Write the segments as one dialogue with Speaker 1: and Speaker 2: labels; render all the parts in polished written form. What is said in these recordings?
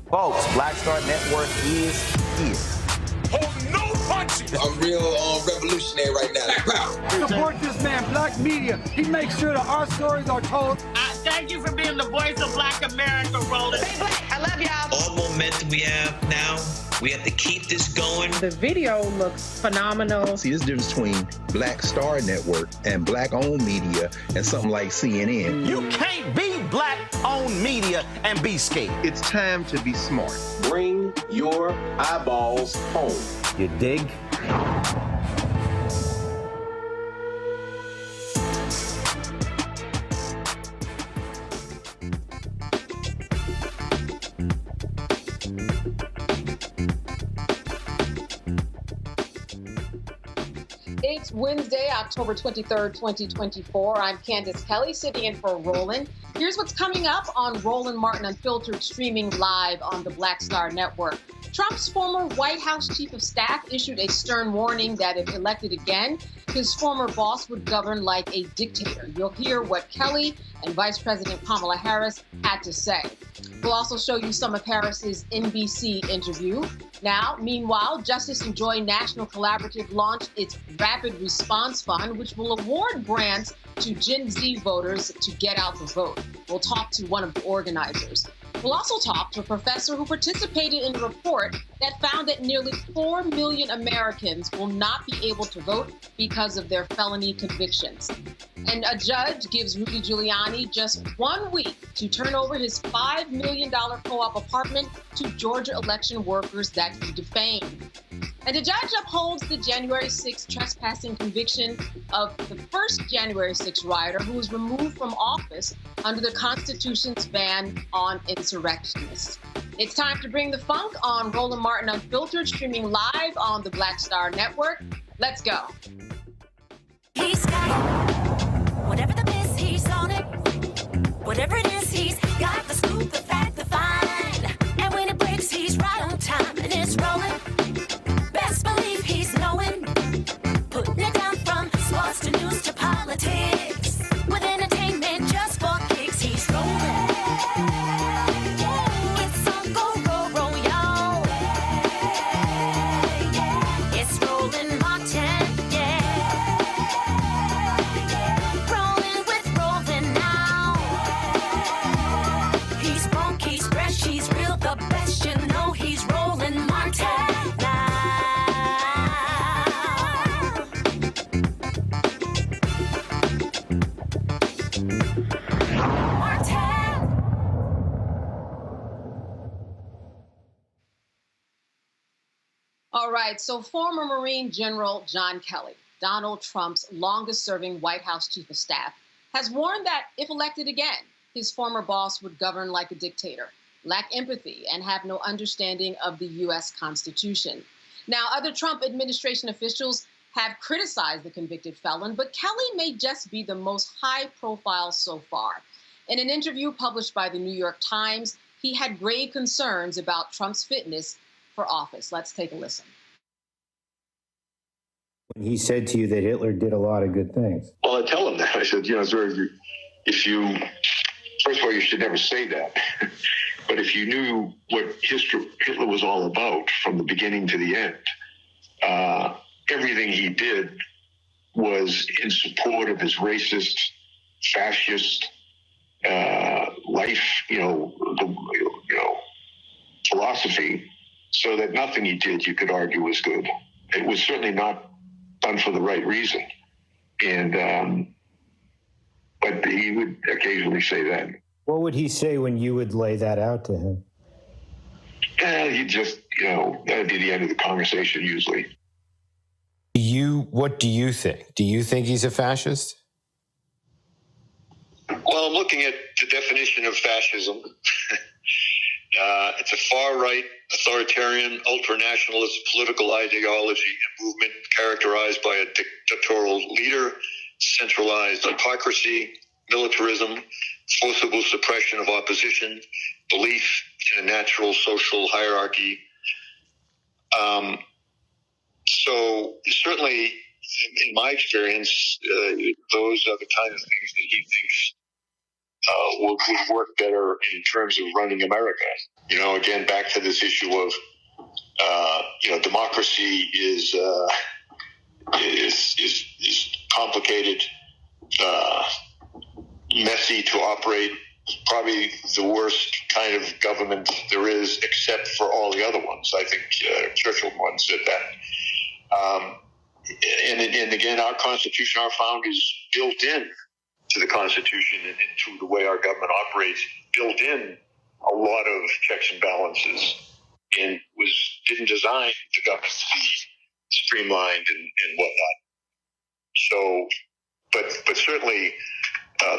Speaker 1: Folks, Black Star Network is here.
Speaker 2: Hold no punches.
Speaker 3: I'm real revolutionary right now.
Speaker 4: Support this man, Black Media. He makes sure that our stories are told.
Speaker 5: Thank you for being the voice of Black America, Roland.
Speaker 6: Stay black. I love y'all.
Speaker 7: All momentum we have now, we have to keep this going.
Speaker 8: The video looks phenomenal.
Speaker 9: See, there's a difference between Black Star Network and Black-owned media and something like CNN.
Speaker 1: You can't be Black-owned media and be scared.
Speaker 9: It's time to be smart.
Speaker 2: Bring your eyeballs home.
Speaker 1: You dig?
Speaker 10: It's Wednesday, October 23rd, 2024. I'm Candace Kelly, sitting in for Roland. Here's what's coming up on Roland Martin Unfiltered, streaming live on the Black Star Network. Trump's former White House chief of staff issued a stern warning that if elected again, his former boss would govern like a dictator. You'll hear what Kelly and Vice President Kamala Harris had to say. We'll also show you some of Harris's NBC interview. Now, meanwhile, Justice and Joy National Collaborative launched its Rapid Response Fund, which will award grants to Gen Z voters to get out the vote. We'll talk to one of the organizers. We'll also talk to a professor who participated in a report that found that nearly 4 million Americans will not be able to vote because of their felony convictions. And a judge gives Rudy Giuliani just 1 week to turn over his $5 million co-op apartment to Georgia election workers that he defamed. And the judge upholds the January 6 trespassing conviction of the first January 6 rioter who was removed from office under the Constitution's ban on insurrectionists. It's time to bring the funk on Roland Martin Unfiltered, streaming live on the Black Star Network. Let's go.
Speaker 11: He's got whatever the miss, he's on it. Whatever it is, he's got the scoop, the fact, the find. And when it breaks, he's right on time and it's rolling. Best believe he's knowing. Putting it down from sports to news to politics. With entertainment just for kicks, he's rolling. It's on go, roll, roll, y'all. It's Roland Martin, yeah. Rolling with Roland now. He's funk, he's fresh, he's real, the best, you know he's Roland Martin.
Speaker 10: All right, so former Marine General John Kelly, Donald Trump's longest-serving White House chief of staff, has warned that if elected again, his former boss would govern like a dictator, lack empathy, and have no understanding of the U.S. Constitution. Now, other Trump administration officials have criticized the convicted felon, but Kelly may just be the most high-profile so far. In an interview published by the New York Times, he had grave concerns about Trump's fitness for office. Let's take a listen.
Speaker 12: When he said to you that Hitler did a lot of good things.
Speaker 13: Well, I tell him that. I said, first of all, you should never say that. But if you knew what Hitler was all about from the beginning to the end, everything he did was in support of his racist, fascist life, philosophy, so that nothing he did you could argue was good. It was certainly not done for the right reason. And but he would occasionally say that.
Speaker 12: What would he say when you would lay that out to him?
Speaker 13: He'd just, that'd be the end of the conversation usually.
Speaker 14: What do you think? Do you think he's a fascist?
Speaker 13: Well, I'm looking at the definition of fascism. It's a far-right, authoritarian, ultranationalist political ideology and movement characterized by a dictatorial leader, centralized autocracy, militarism, forcible suppression of opposition, belief in a natural social hierarchy. So certainly, in my experience, those are the kind of things that he thinks would work better in terms of running America. Again, back to this issue of, democracy is complicated, messy to operate, probably the worst kind of government there is, except for all the other ones. I think Churchill once said that. And again, our Constitution, our founders built in to the Constitution and to the way our government operates, built in a lot of checks and balances, and didn't design the government to be streamlined and whatnot. So, but certainly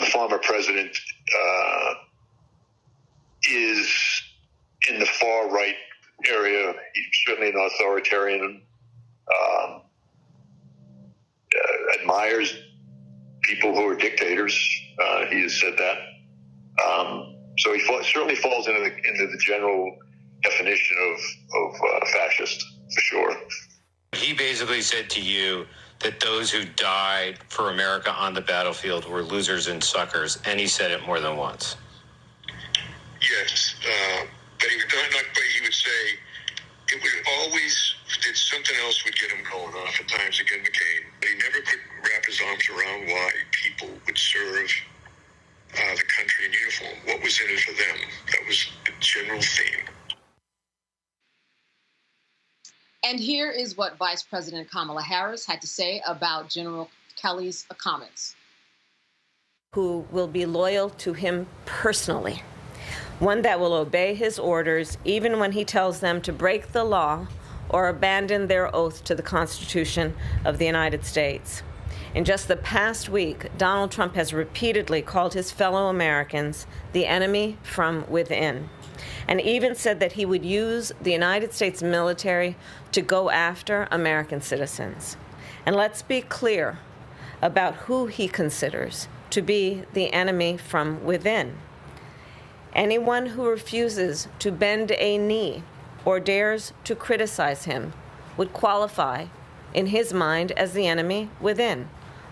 Speaker 13: the former president is in the far right area. He's certainly an authoritarian. Admires people who are dictators. He has said that. So he certainly falls into the general definition of fascist, for sure.
Speaker 14: He basically said to you that those who died for America on the battlefield were losers and suckers, and he said it more than once.
Speaker 13: Yes, but he would say it would always, something else would get him going, oftentimes again McCain. But he never could wrap his arms around why people would serve the country in uniform. What was in it for them? That was the general theme.
Speaker 10: And here is what Vice President Kamala Harris had to say about General Kelly's comments.
Speaker 6: Who will be loyal to him personally. One that will obey his orders even when he tells them to break the law or abandon their oath to the Constitution of the United States. In just the past week, Donald Trump has repeatedly called his fellow Americans the enemy from within, and even said that he would use the United States military to go after American citizens. And let's be clear about who he considers to be the enemy from within. Anyone who refuses to bend a knee or dares to criticize him would qualify, in his mind, as the enemy within,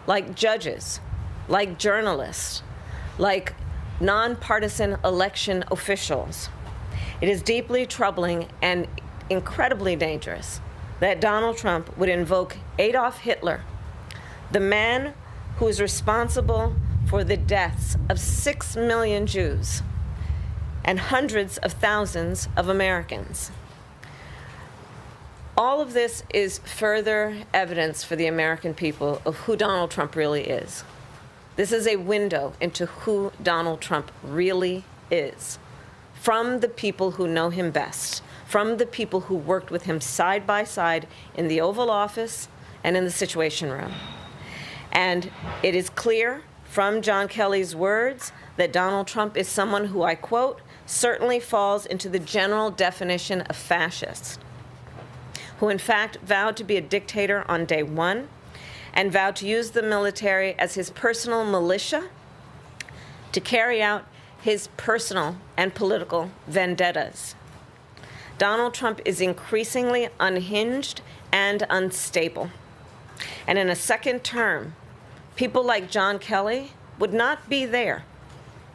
Speaker 6: like judges, like journalists, like nonpartisan election officials. It is deeply troubling and incredibly dangerous that Donald Trump would invoke Adolf Hitler, the man who is responsible for the deaths of 6 million Jews and hundreds of thousands of Americans. All of this is further evidence for the American people of who Donald Trump really is. This is a window into who Donald Trump really is, from the people who know him best, from the people who worked with him side by side in the Oval Office and in the Situation Room. And it is clear from John Kelly's words that Donald Trump is someone who, I quote, certainly falls into the general definition of fascist, who in fact vowed to be a dictator on day one and vowed to use the military as his personal militia to carry out his personal and political vendettas. Donald Trump is increasingly unhinged and unstable. And in a second term, people like John Kelly would not be there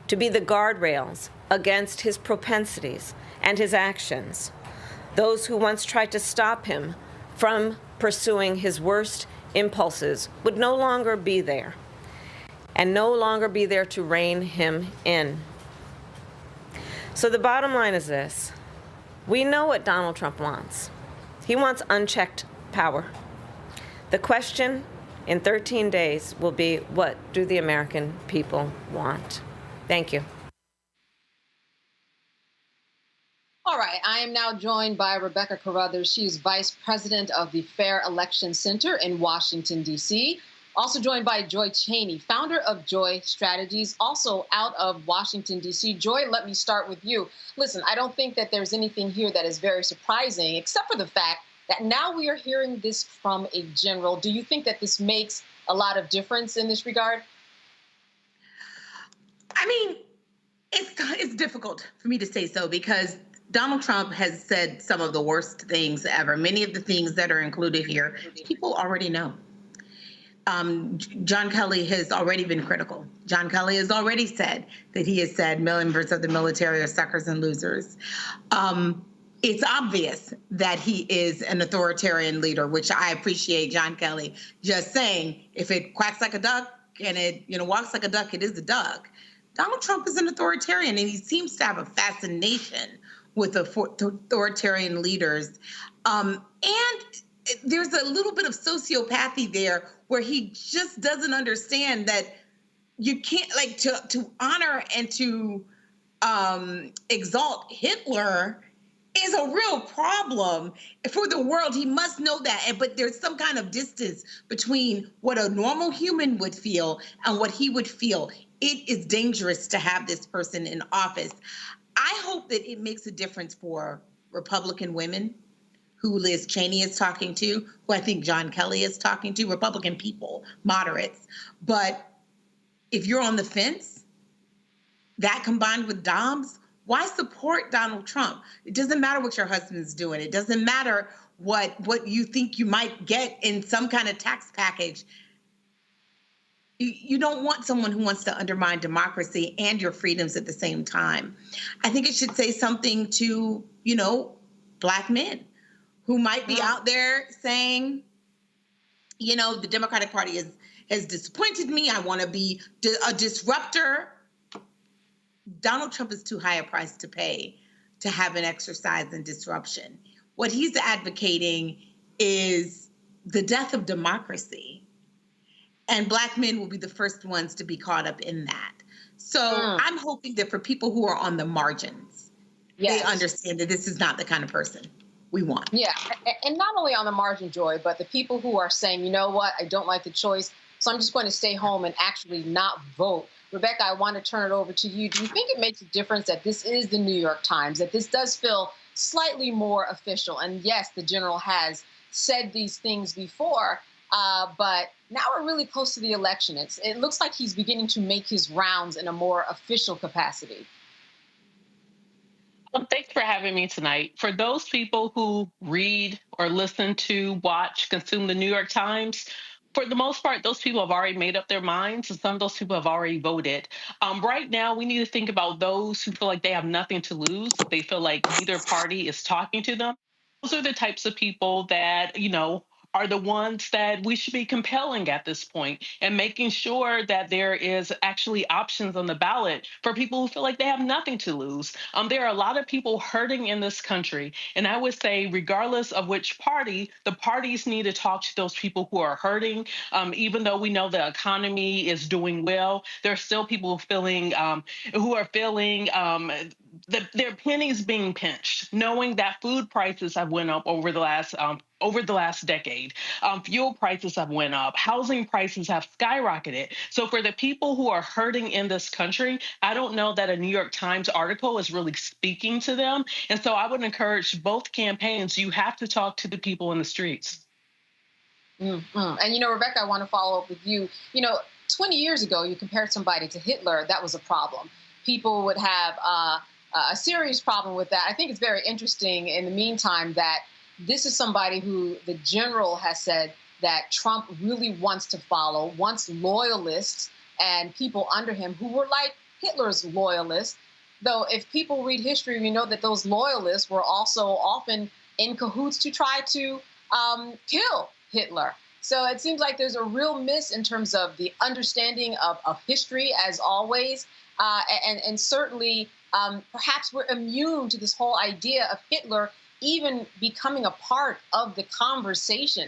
Speaker 6: to be the guardrails against his propensities and his actions. Those who once tried to stop him from pursuing his worst impulses would no longer be there, and no longer be there to rein him in. So the bottom line is this. We know what Donald Trump wants. He wants unchecked power. The question in 13 days will be, what do the American people want? Thank you.
Speaker 10: All right, I am now joined by Rebecca Carruthers. She is Vice President of the Fair Election Center in Washington, D.C. Also joined by Joy Cheney, founder of Joy Strategies, also out of Washington, D.C. Joy, let me start with you. Listen, I don't think that there's anything here that is very surprising, except for the fact that now we are hearing this from a general. Do you think that this makes a lot of difference in this regard?
Speaker 15: I mean, it's difficult for me to say so because Donald Trump has said some of the worst things ever. Many of the things that are included here, people already know. John Kelly has already been critical. John Kelly has already said that he has said members of the military are suckers and losers. It's obvious that he is an authoritarian leader, which I appreciate John Kelly just saying, if it quacks like a duck and it walks like a duck, it is a duck. Donald Trump is an authoritarian, and he seems to have a fascination with authoritarian leaders. And there's a little bit of sociopathy there where he just doesn't understand that you can't, like, to honor and to exalt Hitler is a real problem for the world. He must know that. But there's some kind of distance between what a normal human would feel and what he would feel. It is dangerous to have this person in office. I hope that it makes a difference for Republican women who Liz Cheney is talking to, who I think John Kelly is talking to, Republican people, moderates. But if you're on the fence, that combined with Dobbs, why support Donald Trump? It doesn't matter what your husband's doing. It doesn't matter what you think you might get in some kind of tax package. You don't want someone who wants to undermine democracy and your freedoms at the same time. I think it should say something to, Black men who might be out there saying, the Democratic Party has disappointed me. I want to be a disruptor. Donald Trump is too high a price to pay to have an exercise in disruption. What he's advocating is the death of democracy. And Black men will be the first ones to be caught up in that. So I'm hoping that for people who are on the margins, they understand that this is not the kind of person we want.
Speaker 10: Yeah, and not only on the margin, Joy, but the people who are saying, you know what, I don't like the choice, so I'm just going to stay home and actually not vote. Rebecca, I want to turn it over to you. Do you think it makes a difference that this is the New York Times, that this does feel slightly more official? And yes, the general has said these things before, but now we're really close to the election. It looks like he's beginning to make his rounds in a more official capacity.
Speaker 16: Well, thanks for having me tonight. For those people who read or listen to, watch, consume the New York Times, for the most part, those people have already made up their minds, and some of those people have already voted. Right now, we need to think about those who feel like they have nothing to lose. They feel like neither party is talking to them. Those are the types of people that, are the ones that we should be compelling at this point and making sure that there is actually options on the ballot for people who feel like they have nothing to lose. There are a lot of people hurting in this country. And I would say, regardless of which party, the parties need to talk to those people who are hurting. Even though we know the economy is doing well, there are still people feeling who are feeling their pennies being pinched, knowing that food prices have went up over the last decade. Fuel prices have went up. Housing prices have skyrocketed. So for the people who are hurting in this country, I don't know that a New York Times article is really speaking to them. And so I would encourage both campaigns. You have to talk to the people in the streets.
Speaker 10: Mm-hmm. And, Rebecca, I want to follow up with you. 20 years ago, you compared somebody to Hitler. That was a problem. People would have a serious problem with that. I think it's very interesting in the meantime that this is somebody who the general has said that Trump really wants to follow, wants loyalists and people under him who were like Hitler's loyalists. Though if people read history, we know that those loyalists were also often in cahoots to try to kill Hitler. So it seems like there's a real miss in terms of the understanding of history, as always. And certainly, perhaps we're immune to this whole idea of Hitler even becoming a part of the conversation.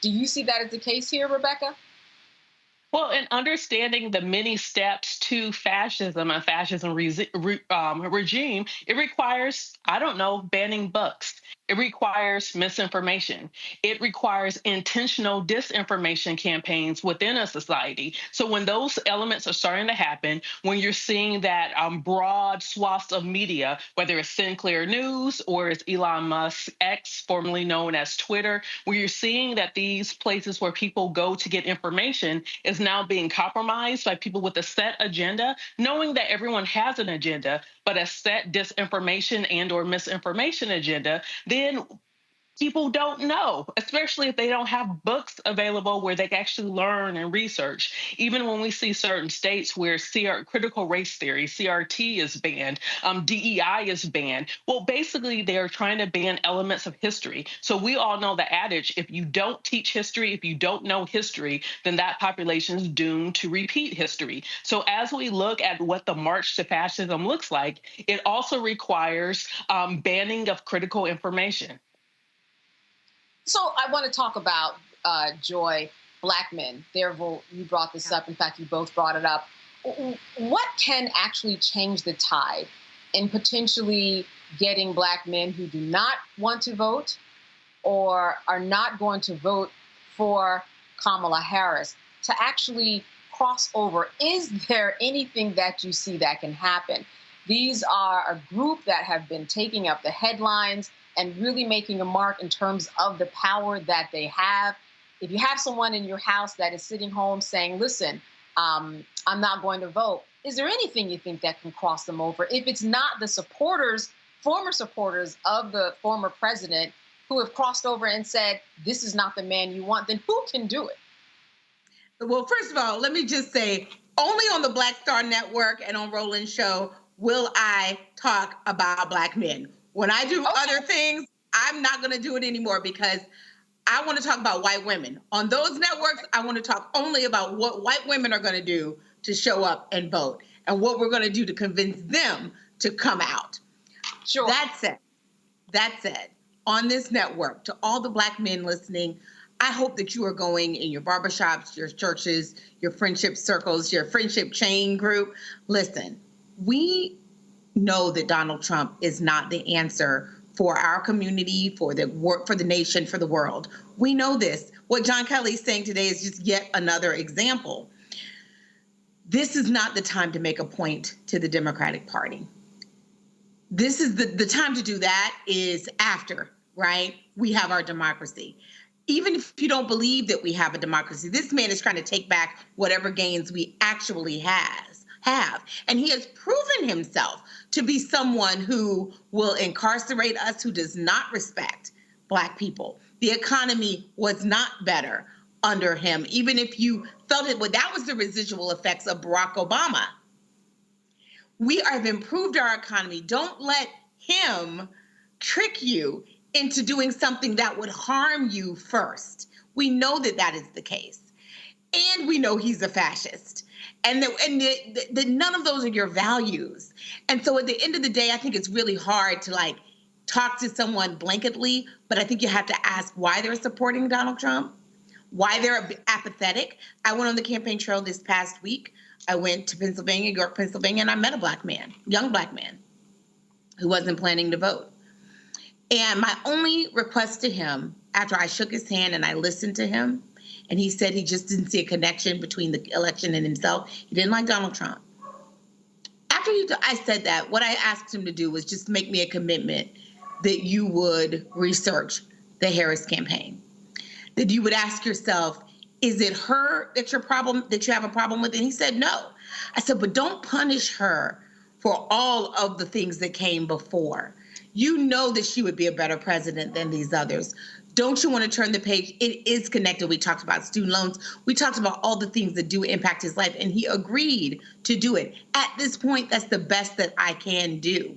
Speaker 10: Do you see that as the case here, Rebecca?
Speaker 16: Well, in understanding the many steps to fascism and fascism regime, it requires, banning books. It requires misinformation. It requires intentional disinformation campaigns within a society. So when those elements are starting to happen, when you're seeing that broad swaths of media, whether it's Sinclair News or it's Elon Musk X, formerly known as Twitter, where you're seeing that these places where people go to get information is now being compromised by people with a set agenda, knowing that everyone has an agenda, but a set disinformation and or misinformation agenda, then people don't know, especially if they don't have books available where they can actually learn and research. Even when we see certain states where critical race theory, CRT, is banned, DEI is banned. Well, basically, they're trying to ban elements of history. So we all know the adage, if you don't teach history, if you don't know history, then that population is doomed to repeat history. So as we look at what the march to fascism looks like, it also requires banning of critical information.
Speaker 10: So I want to talk about, Joy, Black men. You brought this up. In fact, you both brought it up. What can actually change the tide in potentially getting Black men who do not want to vote or are not going to vote for Kamala Harris to actually cross over? Is there anything that you see that can happen? These are a group that have been taking up the headlines and really making a mark in terms of the power that they have. If you have someone in your house that is sitting home saying, listen, I'm not going to vote, is there anything you think that can cross them over? If it's not the supporters, former supporters of the former president who have crossed over and said, this is not the man you want, then who can do it?
Speaker 15: Well, first of all, let me just say, only on the Black Star Network and on Roland's show will I talk about Black men. When I do other things, I'm not going to do it anymore because I want to talk about white women. On those networks, I want to talk only about what white women are going to do to show up and vote and what we're going to do to convince them to come out.
Speaker 10: Sure.
Speaker 15: That said, on this network, to all the Black men listening, I hope that you are going in your barbershops, your churches, your friendship circles, your friendship chain group. Listen, we know that Donald Trump is not the answer for our community, for the work, for the nation, for the world. We know this. What John Kelly is saying today is just yet another example. This is not the time to make a point to the Democratic Party. This is the time to do that is after, right? We have our democracy. Even if you don't believe that we have a democracy, this man is trying to take back whatever gains we actually have. And he has proven himself to be someone who will incarcerate us, who does not respect Black people. The economy was not better under him, even if you felt it. Well, that was the residual effects of Barack Obama. We have improved our economy. Don't let him trick you into doing something that would harm you first. We know that that is the case. And we know he's a fascist. And that none of those are your values. And so at the end of the day, I think it's really hard to talk to someone blanketly, but I think you have to ask why they're supporting Donald Trump, why they're apathetic. I went on the campaign trail this past week. I went to Pennsylvania, York, Pennsylvania, and I met a Black man, young Black man, who wasn't planning to vote. And my only request to him, after I shook his hand and I listened to him, and he said he just didn't see a connection between the election and himself. He didn't like Donald Trump. After I said that, what I asked him to do was just make me a commitment that you would research the Harris campaign, that you would ask yourself, is it her that you have a problem with? And he said, no. I said, but don't punish her for all of the things that came before. You know that she would be a better president than these others. Don't you want to turn the page? It is connected. We talked about student loans. We talked about all the things that do impact his life, and he agreed to do it. At this point, that's the best that I can do.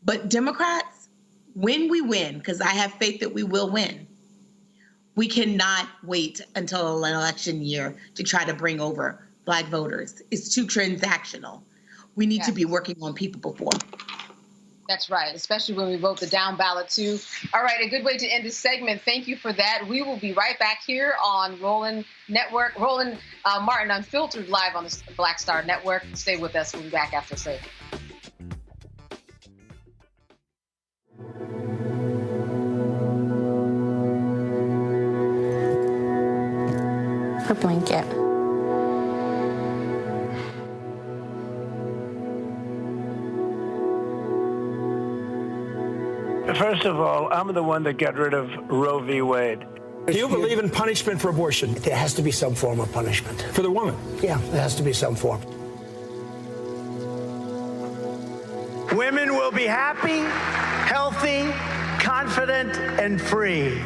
Speaker 15: But Democrats, when we win, because I have faith that we will win, we cannot wait until an election year to try to bring over Black voters. It's too transactional. We need to be working on people before.
Speaker 10: That's right, especially when we vote the down ballot, too. All right, a good way to end this segment. Thank you for that. We will be right back here on Roland Network. Roland Martin Unfiltered, live on the Black Star Network. Stay with us. We'll be back after this.
Speaker 17: Her blanket.
Speaker 18: First of all, I'm the one that got rid of Roe v. Wade.
Speaker 19: Do you believe in punishment for abortion? There has to be some form of punishment. For the woman? Yeah, there has to be some form.
Speaker 18: Women will be happy, healthy,
Speaker 4: confident and free.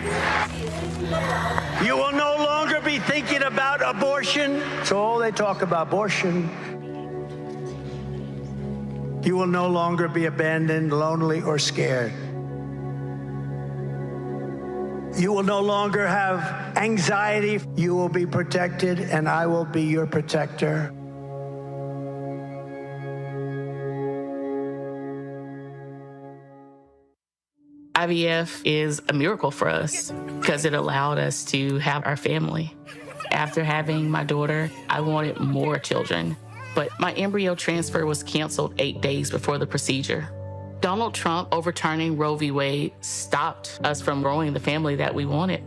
Speaker 4: You will no longer be thinking about abortion. So all they talk about abortion. You will no longer be abandoned, lonely, or scared. You will no longer have anxiety. You will be protected, and I will be your protector.
Speaker 20: IVF is a miracle for us because it allowed us to have our family. After having my daughter, I wanted more children, but my embryo transfer was canceled 8 days before the procedure. Donald Trump overturning Roe v. Wade stopped us from growing the family that we wanted.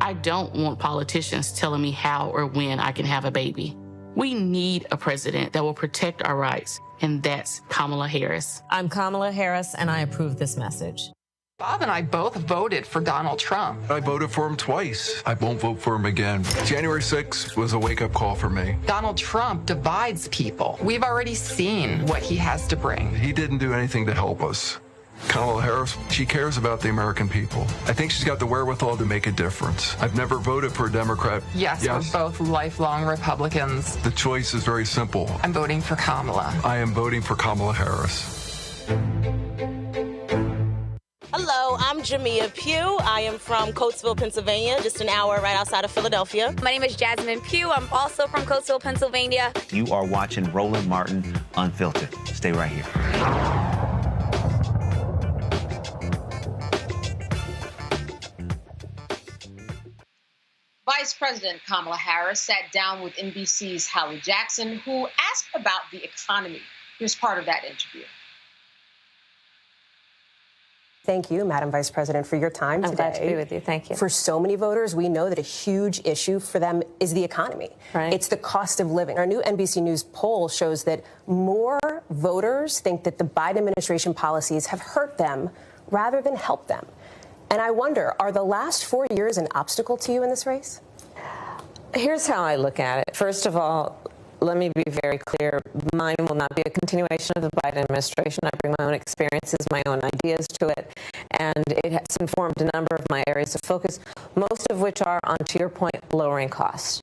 Speaker 20: I don't want politicians telling me how or when I can have a baby. We need a president that will protect our rights, and that's Kamala Harris.
Speaker 21: I'm Kamala Harris, and I approve this message.
Speaker 22: Bob and I both voted for Donald Trump.
Speaker 23: I voted for him twice. I won't vote for him again. January 6th was a wake-up call for me.
Speaker 22: Donald Trump divides people. We've already seen what he has to bring.
Speaker 23: He didn't do anything to help us. Kamala Harris, she cares about the American people. I think she's got the wherewithal to make a difference. I've never voted for a Democrat.
Speaker 22: Yes, we're both lifelong Republicans.
Speaker 23: The choice is very simple.
Speaker 22: I'm voting for Kamala.
Speaker 23: I am voting for Kamala Harris.
Speaker 24: Hello, I'm Jamia Pugh. I am from Coatesville, Pennsylvania, just an hour right outside of Philadelphia.
Speaker 25: My name is Jasmine Pugh. I'm also from Coatesville, Pennsylvania.
Speaker 1: You are watching Roland Martin Unfiltered. Stay right here.
Speaker 10: Vice President Kamala Harris sat down with NBC's Hallie Jackson, who asked about the economy. Here's part of that interview.
Speaker 26: Thank you, Madam Vice President, for your time today.
Speaker 6: I'm glad to be with you. Thank you.
Speaker 26: For so many voters, we know that a huge issue for them is the economy.
Speaker 6: Right.
Speaker 26: It's the cost of living. Our new NBC News poll shows that more voters think that the Biden administration policies have hurt them rather than helped them. And I wonder, are the last 4 years an obstacle to you in this race?
Speaker 6: Here's how I look at it. First of all, let me be very clear. Mine will not be a continuation of the Biden administration. I bring my own experiences, my own ideas to it, and it has informed a number of my areas of focus, most of which are, on, to your point, lowering costs.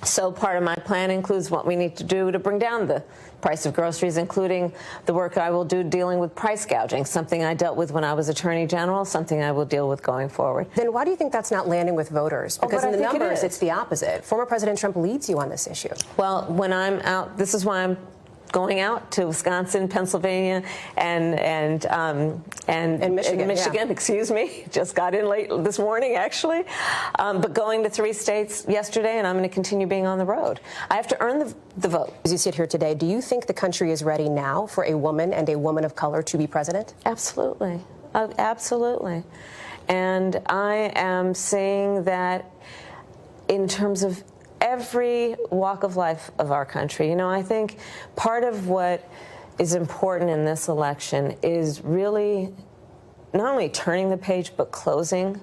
Speaker 6: So part of my plan includes what we need to do to bring down the price of groceries, including the work I will do dealing with price gouging, something I dealt with when I was Attorney General, something I will deal with going forward.
Speaker 26: Then why do you think that's not landing with voters? Because in the numbers, it's the opposite. Former President Trump leads you on this issue.
Speaker 6: Well, when I'm out, this is why I'm going out to Wisconsin, Pennsylvania, and
Speaker 26: Michigan.
Speaker 6: Michigan, excuse me. Just got in late this morning, actually. But going to 3 states yesterday, and I'm going to continue being on the road. I have to earn the vote.
Speaker 26: As you sit here today, do you think the country is ready now for a woman and a woman of color to be president?
Speaker 6: Absolutely. Absolutely. And I am seeing that in terms of every walk of life of our country. You know, I think part of what is important in this election is really not only turning the page, but closing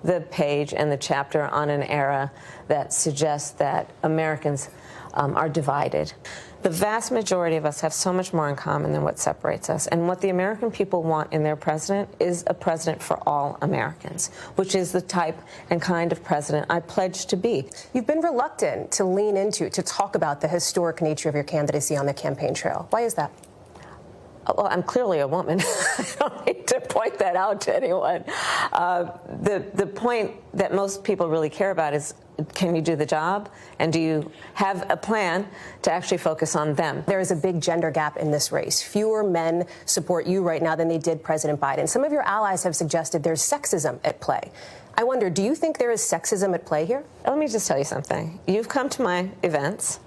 Speaker 6: the page and the chapter on an era that suggests that Americans are divided. The vast majority of us have so much more in common than what separates us. And what the American people want in their president is a president for all Americans, which is the type and kind of president I pledge to be.
Speaker 26: You've been reluctant to lean into, to talk about the historic nature of your candidacy on the campaign trail. Why is that?
Speaker 6: Well, I'm clearly a woman. I don't need to point that out to anyone. The point that most people really care about is, can you do the job? And do you have a plan to actually focus on them?
Speaker 26: There is a big gender gap in this race. Fewer men support you right now than they did President Biden. Some of your allies have suggested there's sexism at play. I wonder, do you think there is sexism at play here?
Speaker 6: Let me just tell you something. You've come to my events,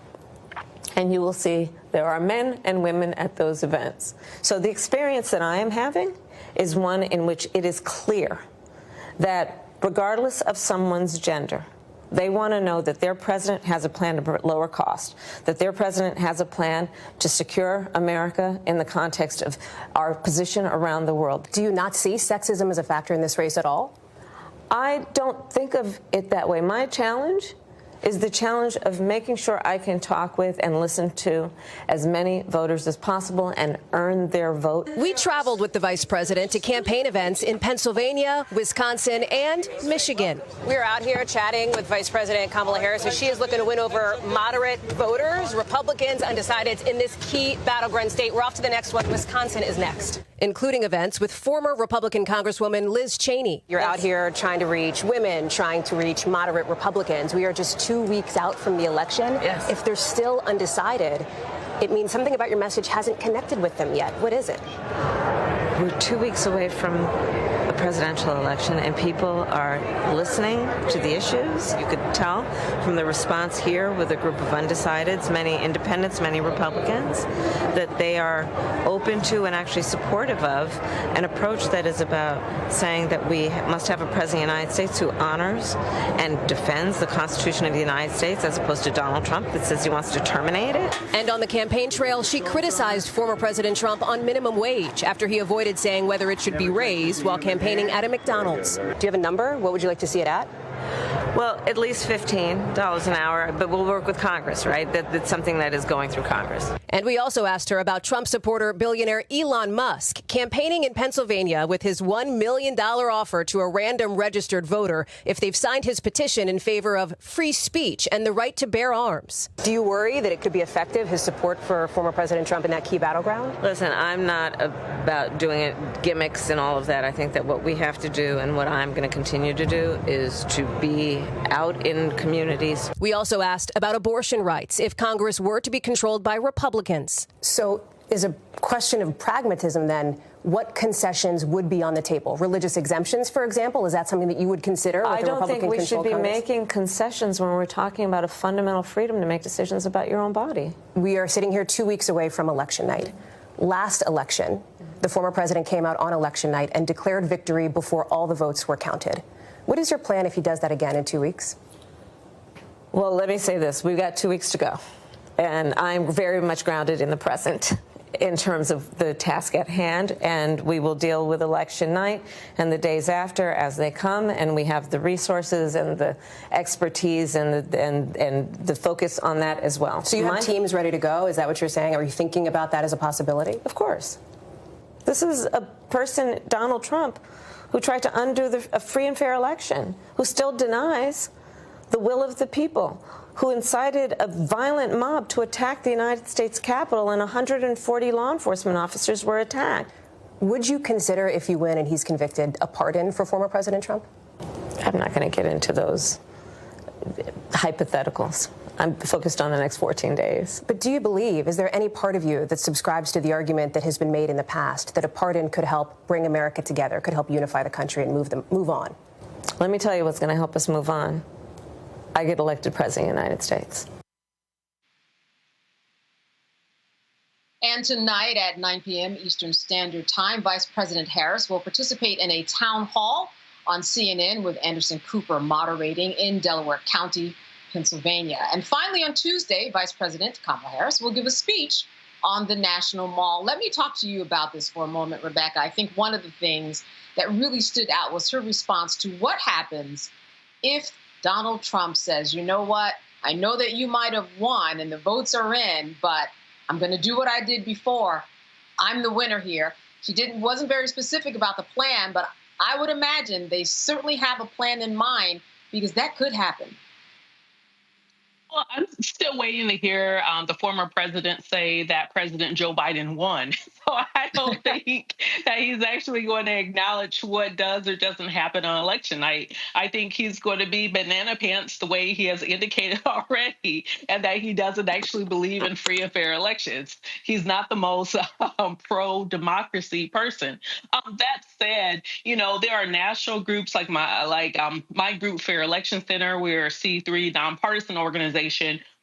Speaker 6: and you will see there are men and women at those events. So the experience that I am having is one in which it is clear that regardless of someone's gender, they want to know that their president has a plan to lower cost, that their president has a plan to secure America in the context of our position around the world.
Speaker 26: Do you not see sexism as a factor in this race at all?
Speaker 6: I don't think of it that way. My challenge is the challenge of making sure I can talk with and listen to as many voters as possible and earn their vote.
Speaker 2: We traveled with the vice president to campaign events in Pennsylvania, Wisconsin, and Michigan. We're out here chatting with Vice President Kamala Harris as she is looking to win over moderate voters, Republicans, undecideds in this key battleground state. We're off to the next one. Wisconsin is next, including events with former Republican Congresswoman Liz Cheney. You're out here trying to reach women, trying to reach moderate Republicans. We are just 2 weeks out from the election. Yes. If they're still undecided, it means something about your message hasn't connected with them yet. What is it?
Speaker 6: We're 2 weeks away from a presidential election, and people are listening to the issues. You could tell from the response here with a group of undecideds, many independents, many Republicans, that they are open to and actually supportive of an approach that is about saying that we must have a president of the United States who honors and defends the Constitution of the United States, as opposed to Donald Trump that says he wants to terminate it.
Speaker 2: And on the campaign trail, she criticized former President Trump on minimum wage after he avoided saying whether it should be raised while campaigning at a McDonald's. Do you have a number? What would you like to see it at?
Speaker 6: Well, at least $15 an hour, but we'll work with Congress, right? That's something that is going through Congress.
Speaker 2: And we also asked her about Trump supporter billionaire Elon Musk campaigning in Pennsylvania with his $1 million offer to a random registered voter if they've signed his petition in favor of free speech and the right to bear arms. Do you worry that it could be effective, his support for former President Trump in that key battleground?
Speaker 6: Listen, I'm not about doing it gimmicks and all of that. I think that what we have to do and what I'm going to continue to do is to be out in communities.
Speaker 2: We also asked about abortion rights if Congress were to be controlled by Republicans.
Speaker 26: So is a question of pragmatism then, what concessions would be on the table? Religious exemptions, for example, is that something that you would consider?
Speaker 6: I don't think we should be making concessions when we're talking about a fundamental freedom to make decisions about your own body.
Speaker 26: We are sitting here 2 weeks away from election night. Last election, the former president came out on election night and declared victory before all the votes were counted. What is your plan if he does that again in 2 weeks?
Speaker 6: Well, let me say this. We've got 2 weeks to go. And I'm very much grounded in the present in terms of the task at hand. And we will deal with election night and the days after as they come. And we have the resources and the expertise and the focus on that as well.
Speaker 26: So you have teams ready to go? Is that what you're saying? Are you thinking about that as a possibility?
Speaker 6: Of course. This is a person, Donald Trump, who tried to undo a free and fair election, who still denies the will of the people, who incited a violent mob to attack the United States Capitol, and 140 law enforcement officers were attacked.
Speaker 26: Would you consider, if you win and he's convicted, a pardon for former President Trump?
Speaker 6: I'm not going to get into those hypotheticals. I'm focused on the next 14 days.
Speaker 26: But do you believe, is there any part of you that subscribes to the argument that has been made in the past that a pardon could help bring America together, could help unify the country and move on?
Speaker 6: Let me tell you what's going to help us move on. I get elected president of the United States.
Speaker 10: And tonight at 9 p.m. Eastern Standard Time, Vice President Harris will participate in a town hall on CNN with Anderson Cooper moderating in Delaware County, Pennsylvania. And finally, on Tuesday, Vice President Kamala Harris will give a speech on the National Mall. Let me talk to you about this for a moment, Rebecca. I think one of the things that really stood out was her response to what happens if Donald Trump says, you know what, I know that you might have won and the votes are in, but I'm going to do what I did before. I'm the winner here. She wasn't very specific about the plan, but I would imagine they certainly have a plan in mind, because that could happen.
Speaker 16: Well, I'm still waiting to hear the former president say that President Joe Biden won. So I don't think that he's actually going to acknowledge what does or doesn't happen on election night. I think he's going to be banana pants the way he has indicated already, and that he doesn't actually believe in free and fair elections. He's not the most pro-democracy person. That said, you know, there are national groups like my group, Fair Election Center. We're a C3 nonpartisan organization.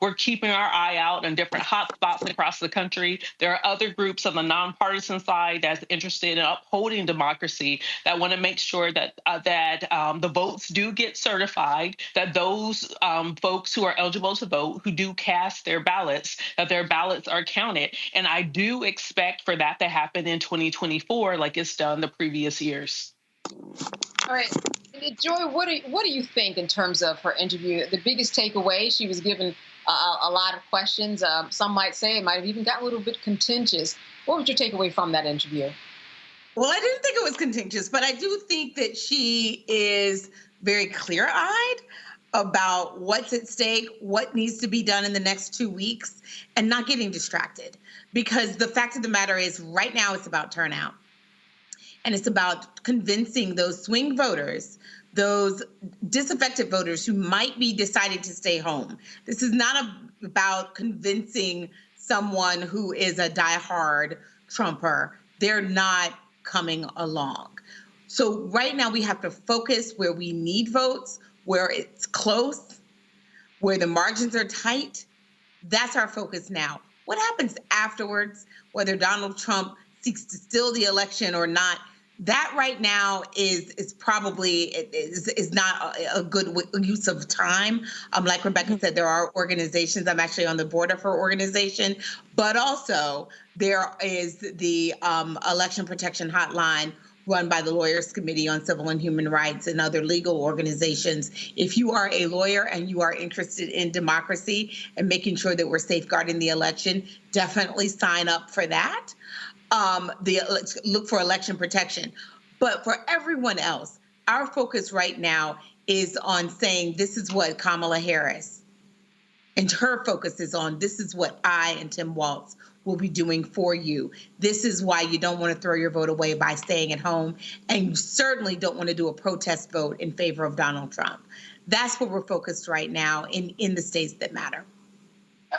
Speaker 16: We're keeping our eye out on different hot spots across the country. There are other groups on the nonpartisan side that's interested in upholding democracy, that want to make sure that the votes do get certified, that those folks who are eligible to vote, who do cast their ballots, that their ballots are counted. And I do expect for that to happen in 2024 like it's done the previous years.
Speaker 10: All right. Joy, what do you think in terms of her interview? The biggest takeaway, she was given a lot of questions. Some might say it might have even gotten a little bit contentious. What was your takeaway from that interview?
Speaker 15: Well, I didn't think it was contentious, but I do think that she is very clear-eyed about what's at stake, what needs to be done in the next 2 weeks, and not getting distracted. Because the fact of the matter is, right now it's about turnout. And it's about convincing those swing voters, those disaffected voters who might be deciding to stay home. This is not about convincing someone who is a diehard Trumper. They're not coming along. So right now we have to focus where we need votes, where it's close, where the margins are tight. That's our focus now. What happens afterwards, whether Donald Trump seeks to steal the election or not, that right now is probably not a good use of time. Like Rebecca said, there are organizations. I'm actually on the board of her organization, but also there is the Election Protection Hotline run by the Lawyers Committee on Civil and Human Rights and other legal organizations. If you are a lawyer and you are interested in democracy and making sure that we're safeguarding the election, definitely sign up for that. Look for election protection. But for everyone else, our focus right now is on saying this is what Kamala Harris and her focus is on. This is what I and Tim Walz will be doing for you. This is why you don't want to throw your vote away by staying at home. And you certainly don't want to do a protest vote in favor of Donald Trump. That's where we're focused right now in the states that matter.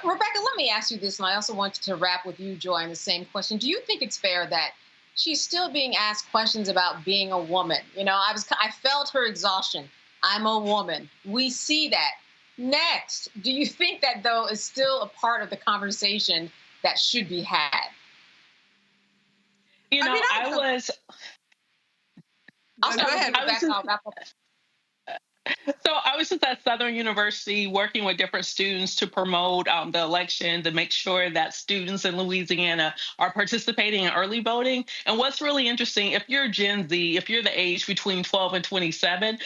Speaker 10: Rebecca, let me ask you this, and I also want to wrap with you, Joy, on the same question. Do you think it's fair that she's still being asked questions about being a woman? You know, I felt her exhaustion. I'm a woman. We see that. Next, do you think that, though, is still a part of the conversation that should be had?
Speaker 16: You know, I'll start with Rebecca. I'll wrap up. So I was just at Southern University working with different students to promote the election, to make sure that students in Louisiana are participating in early voting. And what's really interesting, if you're Gen Z, if you're the age between 12 and 27,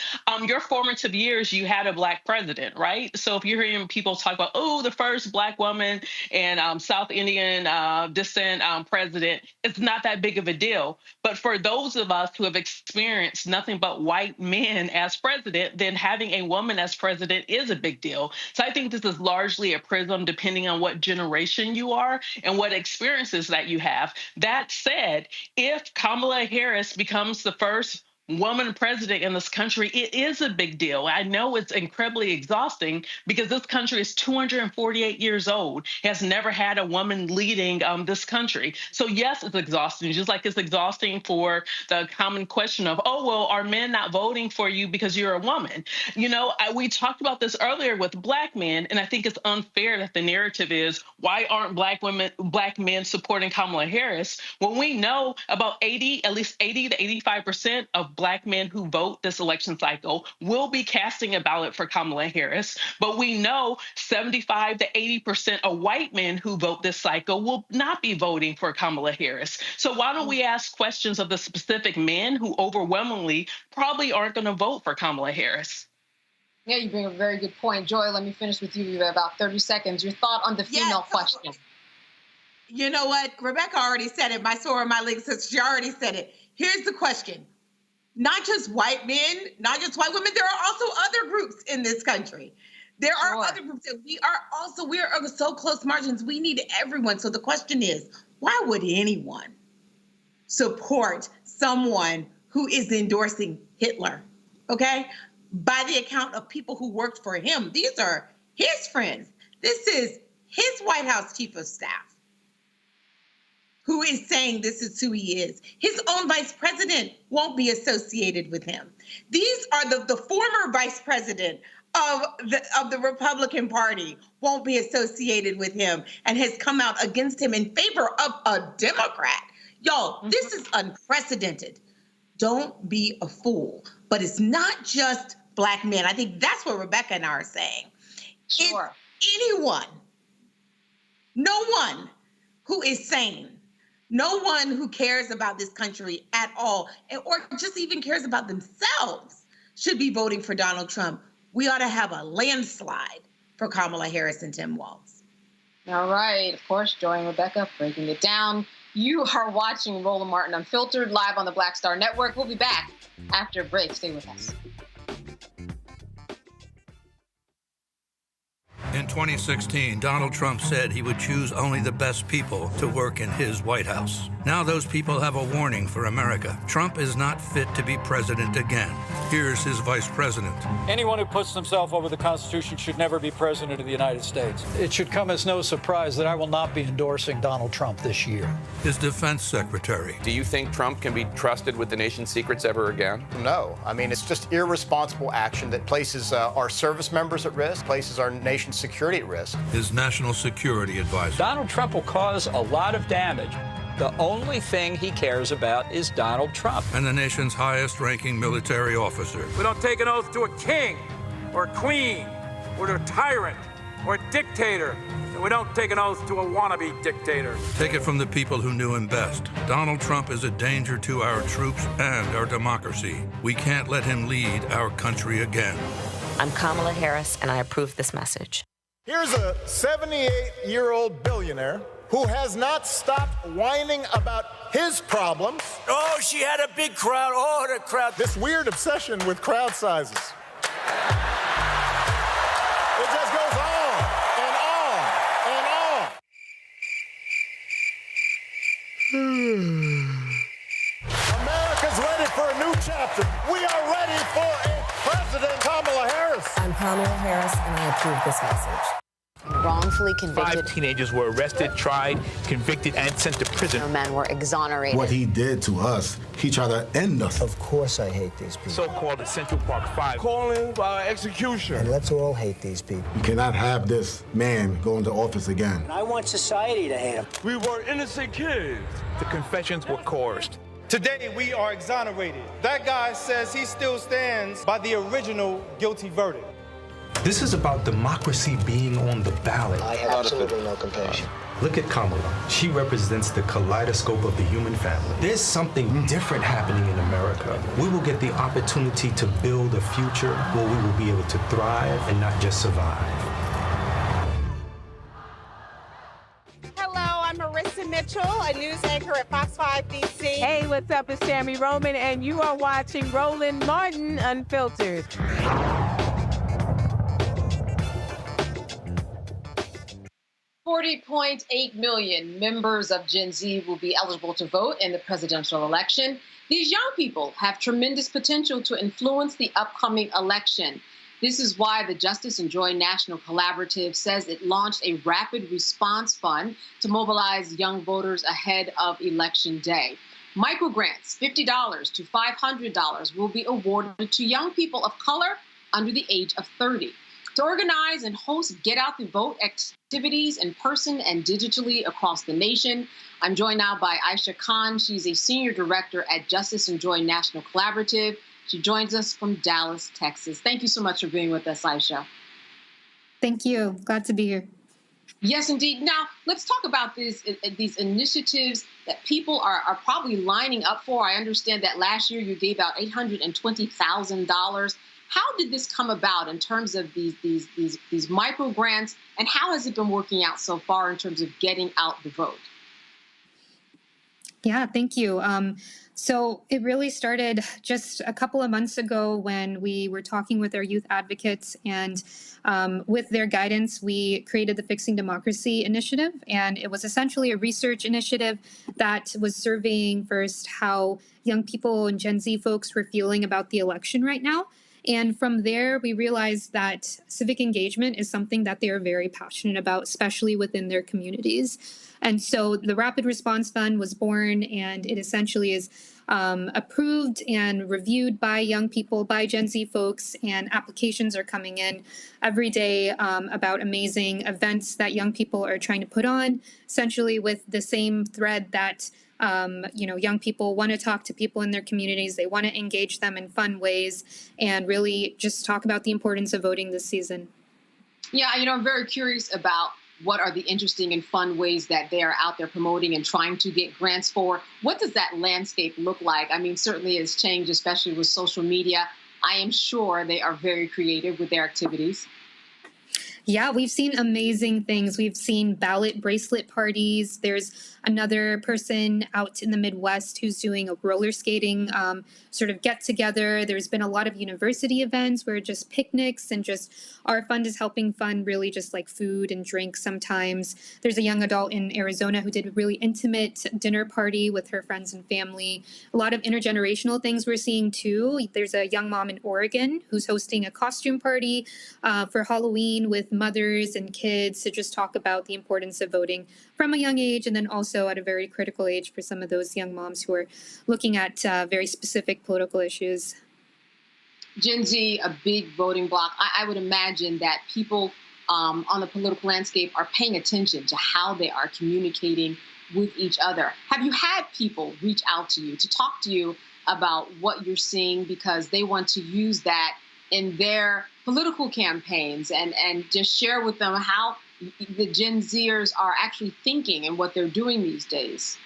Speaker 16: your formative years, you had a Black president, right? So if you're hearing people talk about, oh, the first Black woman and South Indian descent president, it's not that big of a deal. But for those of us who have experienced nothing but white men as president, then having a woman as president is a big deal. So I think this is largely a prism depending on what generation you are and what experiences that you have. That said, if Kamala Harris becomes the first woman president in this country, it is a big deal. I know it's incredibly exhausting because this country is 248 years old, has never had a woman leading this country. So yes, it's exhausting, just like it's exhausting for the common question of, oh, well, are men not voting for you because you're a woman? You know, we talked about this earlier with Black men, and I think it's unfair that the narrative is, why aren't Black men supporting Kamala Harris? When we know about at least 80 to 85% of Black men who vote this election cycle will be casting a ballot for Kamala Harris. But we know 75 to 80% of white men who vote this cycle will not be voting for Kamala Harris. So why don't we ask questions of the specific men who overwhelmingly probably aren't going to vote for Kamala Harris?
Speaker 10: Yeah, you bring a very good point. Joy, let me finish with you. You have about 30 seconds. Your thought on the female question.
Speaker 15: You know what? Rebecca already said it. My sword, my link says she already said it. Here's the question. Not just white men, not just white women, there are also other groups in this country. There are other groups that we are so close margins. We need everyone. So the question is, why would anyone support someone who is endorsing Hitler? Okay? By the account of people who worked for him. These are his friends. This is his White House chief of staff who is saying this is who he is. His own vice president won't be associated with him. These are the former vice president of the Republican Party won't be associated with him and has come out against him in favor of a Democrat. Y'all, this is unprecedented. Don't be a fool. But it's not just Black men. I think that's what Rebecca and I are saying.
Speaker 10: Sure.
Speaker 15: It's anyone, no one who is sane, no one who cares about this country at all, or just even cares about themselves, should be voting for Donald Trump, we ought to have a landslide for Kamala Harris and Tim Walz.
Speaker 10: All right. Of course, Joy and Rebecca breaking it down. You are watching Roland Martin Unfiltered live on the Black Star Network. We'll be back after a break. Stay with us.
Speaker 3: In 2016, Donald Trump said he would choose only the best people to work in his White House. Now those people have a warning for America. Trump is not fit to be president again. Here's his vice president.
Speaker 5: Anyone who puts himself over the Constitution should never be president of the United States. It should come as no surprise that I will not be endorsing Donald Trump this year.
Speaker 3: His defense secretary.
Speaker 7: Do you think Trump can be trusted with the nation's secrets ever again?
Speaker 1: No. I mean, it's just irresponsible action that places our service members at risk, places our nation's security at risk.
Speaker 3: His national security advisor.
Speaker 5: Donald Trump will cause a lot of damage. The only thing he cares about is Donald Trump.
Speaker 3: And the nation's highest-ranking military officer.
Speaker 8: We don't take an oath to a king or a queen or to a tyrant or a dictator. And we don't take an oath to a wannabe dictator.
Speaker 3: Take it from the people who knew him best. Donald Trump is a danger to our troops and our democracy. We can't let him lead our country again.
Speaker 21: I'm Kamala Harris, and I approve this message.
Speaker 9: Here's a 78-year-old billionaire who has not stopped whining about his problems.
Speaker 19: Oh, she had a big crowd. Oh, the crowd.
Speaker 9: This weird obsession with crowd sizes. It just goes on and on and on. America's ready for a new chapter. We are ready for a President Kamala Harris.
Speaker 21: I'm Kamala Harris, and I approve this message. Wrongfully convicted.
Speaker 11: 5 teenagers were arrested, tried, convicted, and sent to prison.
Speaker 21: No men were exonerated.
Speaker 27: What he did to us, he tried to end us.
Speaker 28: Of course I hate these people.
Speaker 11: So-called Central Park 5.
Speaker 28: Calling for execution. And let's all hate these people.
Speaker 27: You cannot have this man go into office again.
Speaker 28: I want society to hate him.
Speaker 11: We were innocent kids. The confessions were coerced.
Speaker 29: Today, we are exonerated. That guy says he still stands by the original guilty verdict.
Speaker 30: This is about democracy being on the ballot.
Speaker 28: I have absolutely no compassion.
Speaker 30: Look at Kamala. She represents the kaleidoscope of the human family. There's something different happening in America. We will get the opportunity to build a future where we will be able to thrive and not just survive.
Speaker 31: I'm Marissa Mitchell, a news anchor at Fox 5 DC.
Speaker 32: Hey, what's up? It's Tammy Roman, and you are watching Roland Martin Unfiltered.
Speaker 10: 40.8 million members of Gen Z will be eligible to vote in the presidential election. These young people have tremendous potential to influence the upcoming election. This is why the Justice and Joy National Collaborative says it launched a rapid response fund to mobilize young voters ahead of Election Day. Microgrants, $50 to $500, will be awarded to young people of color under the age of 30. To organize and host Get Out the Vote activities in person and digitally across the nation, I'm joined now by Aisha Khan. She's a senior director at Justice and Joy National Collaborative. She joins us from Dallas, Texas. Thank you so much for being with us, Aisha.
Speaker 33: Thank you. Glad to be here.
Speaker 10: Yes, indeed. Now, let's talk about these initiatives that people are probably lining up for. I understand that last year you gave out $820,000. How did this come about in terms of these micro grants, and how has it been working out so far in terms of getting out the vote?
Speaker 33: Yeah, thank you. So it really started just a couple of months ago when we were talking with our youth advocates, and with their guidance, we created the Fixing Democracy Initiative. And it was essentially a research initiative that was surveying first how young people and Gen Z folks were feeling about the election right now. And from there, we realized that civic engagement is something that they are very passionate about, especially within their communities. And so the Rapid Response Fund was born, and it essentially is approved and reviewed by young people, by Gen Z folks, and applications are coming in every day about amazing events that young people are trying to put on, essentially with the same thread that young people want to talk to people in their communities. They want to engage them in fun ways and really just talk about the importance of voting this season.
Speaker 10: Yeah, I'm very curious about what are the interesting and fun ways that they are out there promoting and trying to get grants for. What does that landscape look like? I mean, certainly it's changed, especially with social media. I am sure they are very creative with their activities.
Speaker 33: Yeah, we've seen amazing things. We've seen ballot bracelet parties. There's another person out in the Midwest who's doing a roller skating sort of get together. There's been a lot of university events where just picnics and just our fund is helping fund really just like food and drink sometimes. There's a young adult in Arizona who did a really intimate dinner party with her friends and family. A lot of intergenerational things we're seeing too. There's a young mom in Oregon who's hosting a costume party for Halloween with mothers and kids to just talk about the importance of voting from a young age, and then also at a very critical age for some of those young moms who are looking at very specific political issues.
Speaker 10: Gen Z, a big voting bloc. I would imagine that people on the political landscape are paying attention to how they are communicating with each other. Have you had people reach out to you to talk to you about what you're seeing because they want to use that in their political campaigns and just share with them how the Gen Zers are actually thinking and what they're doing these days?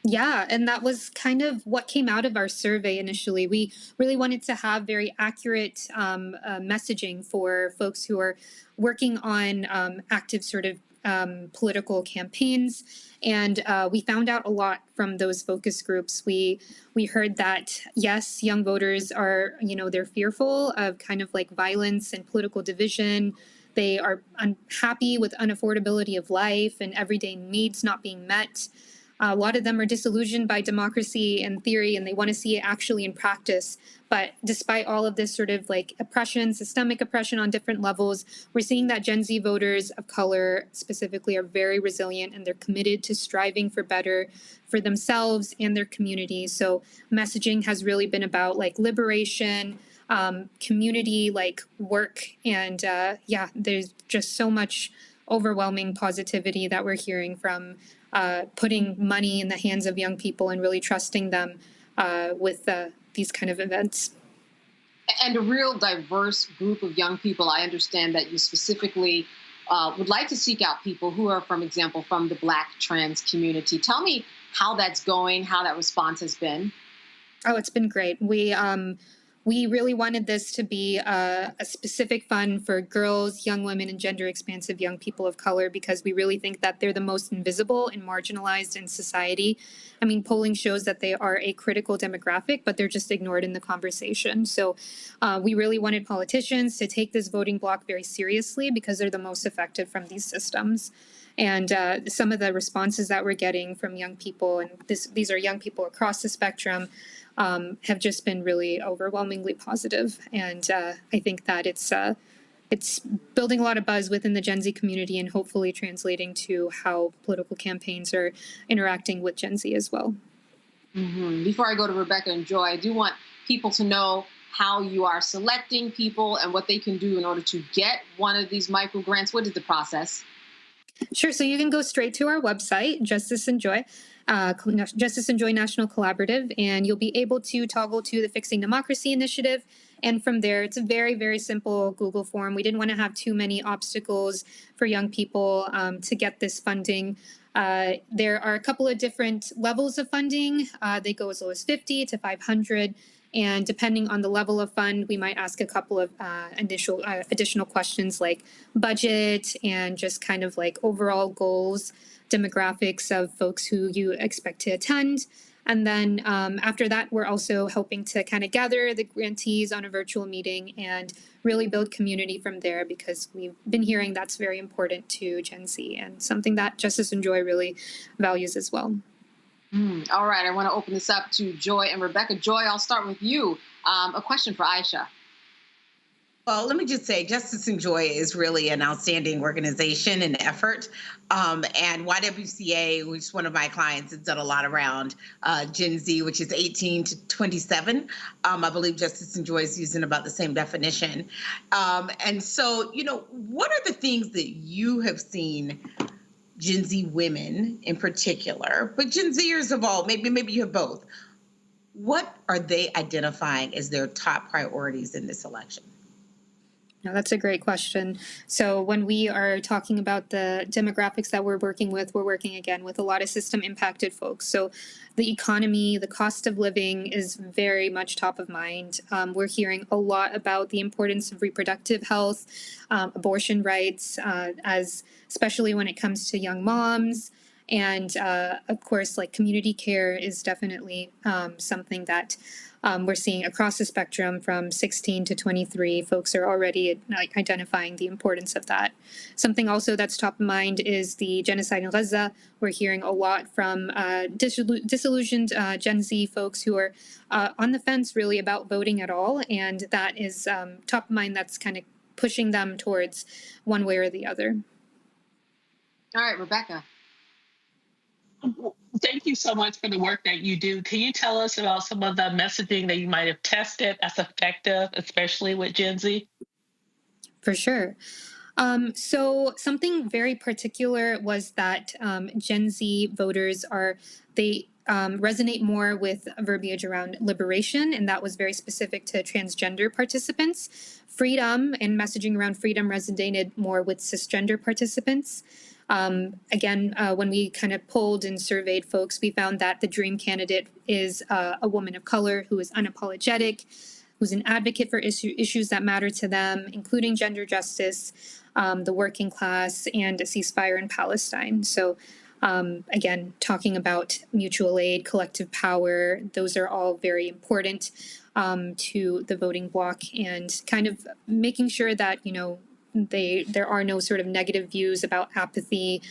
Speaker 33: Yeah, and that was kind of what came out of our survey initially. We really wanted to have very accurate messaging for folks who are working on active sort of political campaigns. And we found out a lot from those focus groups. We heard that, yes, young voters are, they're fearful of kind of like violence and political division. They are unhappy with unaffordability of life and everyday needs not being met. A lot of them are disillusioned by democracy and theory, and they want to see it actually in practice. But despite all of this sort of like oppression, systemic oppression on different levels, we're seeing that Gen Z voters of color specifically are very resilient, and they're committed to striving for better for themselves and their communities. So messaging has really been about like liberation, community, like work. And there's just so much overwhelming positivity that we're hearing from putting money in the hands of young people and really trusting them with these kind of events.
Speaker 10: And a real diverse group of young people. I understand that you specifically would like to seek out people who are, for example, from the Black trans community. Tell me how that's going, how that response has been.
Speaker 33: Oh, it's been great. We really wanted this to be a specific fund for girls, young women, and gender-expansive young people of color because we really think that they're the most invisible and marginalized in society. I mean, polling shows that they are a critical demographic, but they're just ignored in the conversation. So we really wanted politicians to take this voting bloc very seriously because they're the most affected from these systems. And some of the responses that we're getting from young people, and these are young people across the spectrum, have just been really overwhelmingly positive. And I think that it's building a lot of buzz within the Gen Z community and hopefully translating to how political campaigns are interacting with Gen Z as well.
Speaker 10: Mm-hmm. Before I go to Rebecca and Joy, I do want people to know how you are selecting people and what they can do in order to get one of these micro grants. What is the process?
Speaker 33: Sure. So you can go straight to our website, Justice and Joy National Collaborative, and you'll be able to toggle to the Fixing Democracy Initiative. And from there, it's a very, very simple Google form. We didn't want to have too many obstacles for young people to get this funding. There are a couple of different levels of funding. They go as low as 50 to 500. And depending on the level of fund, we might ask a couple of additional questions like budget and just kind of like overall goals, demographics of folks who you expect to attend. And then after that, we're also helping to kind of gather the grantees on a virtual meeting and really build community from there because we've been hearing that's very important to Gen Z and something that Justice and Joy really values as well.
Speaker 10: All right, I want to open this up to Joy and Rebecca. Joy, I'll start with you. A question for Aisha.
Speaker 15: Well, let me just say, Justice and Joy is really an outstanding organization and effort. And YWCA, which is one of my clients, has done a lot around Gen Z, which is 18 to 27. I believe Justice and Joy is using about the same definition. And so, what are the things that you have seen Gen Z women in particular, but Gen Zers of all, maybe you have both. What are they identifying as their top priorities in this election?
Speaker 33: No, that's a great question. So when we are talking about the demographics that we're working again with a lot of system impacted folks. So the economy, the cost of living is very much top of mind. We're hearing a lot about the importance of reproductive health, abortion rights, especially when it comes to young moms. And of course, like community care is definitely something that we're seeing across the spectrum from 16 to 23. Folks are already identifying the importance of that. Something also that's top of mind is the genocide in Gaza. We're hearing a lot from disillusioned Gen Z folks who are on the fence really about voting at all. And that is top of mind. That's kind of pushing them towards one way or the other.
Speaker 10: All right, Rebecca.
Speaker 16: Thank you so much for the work that you do. Can you tell us about some of the messaging that you might have tested as effective, especially with Gen Z?
Speaker 33: For sure. So something very particular was that Gen Z voters resonate more with verbiage around liberation, and that was very specific to transgender participants. Freedom and messaging around freedom resonated more with cisgender participants. Again, when we kind of polled and surveyed folks, we found that the dream candidate is a woman of color who is unapologetic, who's an advocate for issues that matter to them, including gender justice, the working class, and a ceasefire in Palestine. So again, talking about mutual aid, collective power, those are all very important to the voting bloc, and kind of making sure that, there are no sort of negative views about apathy,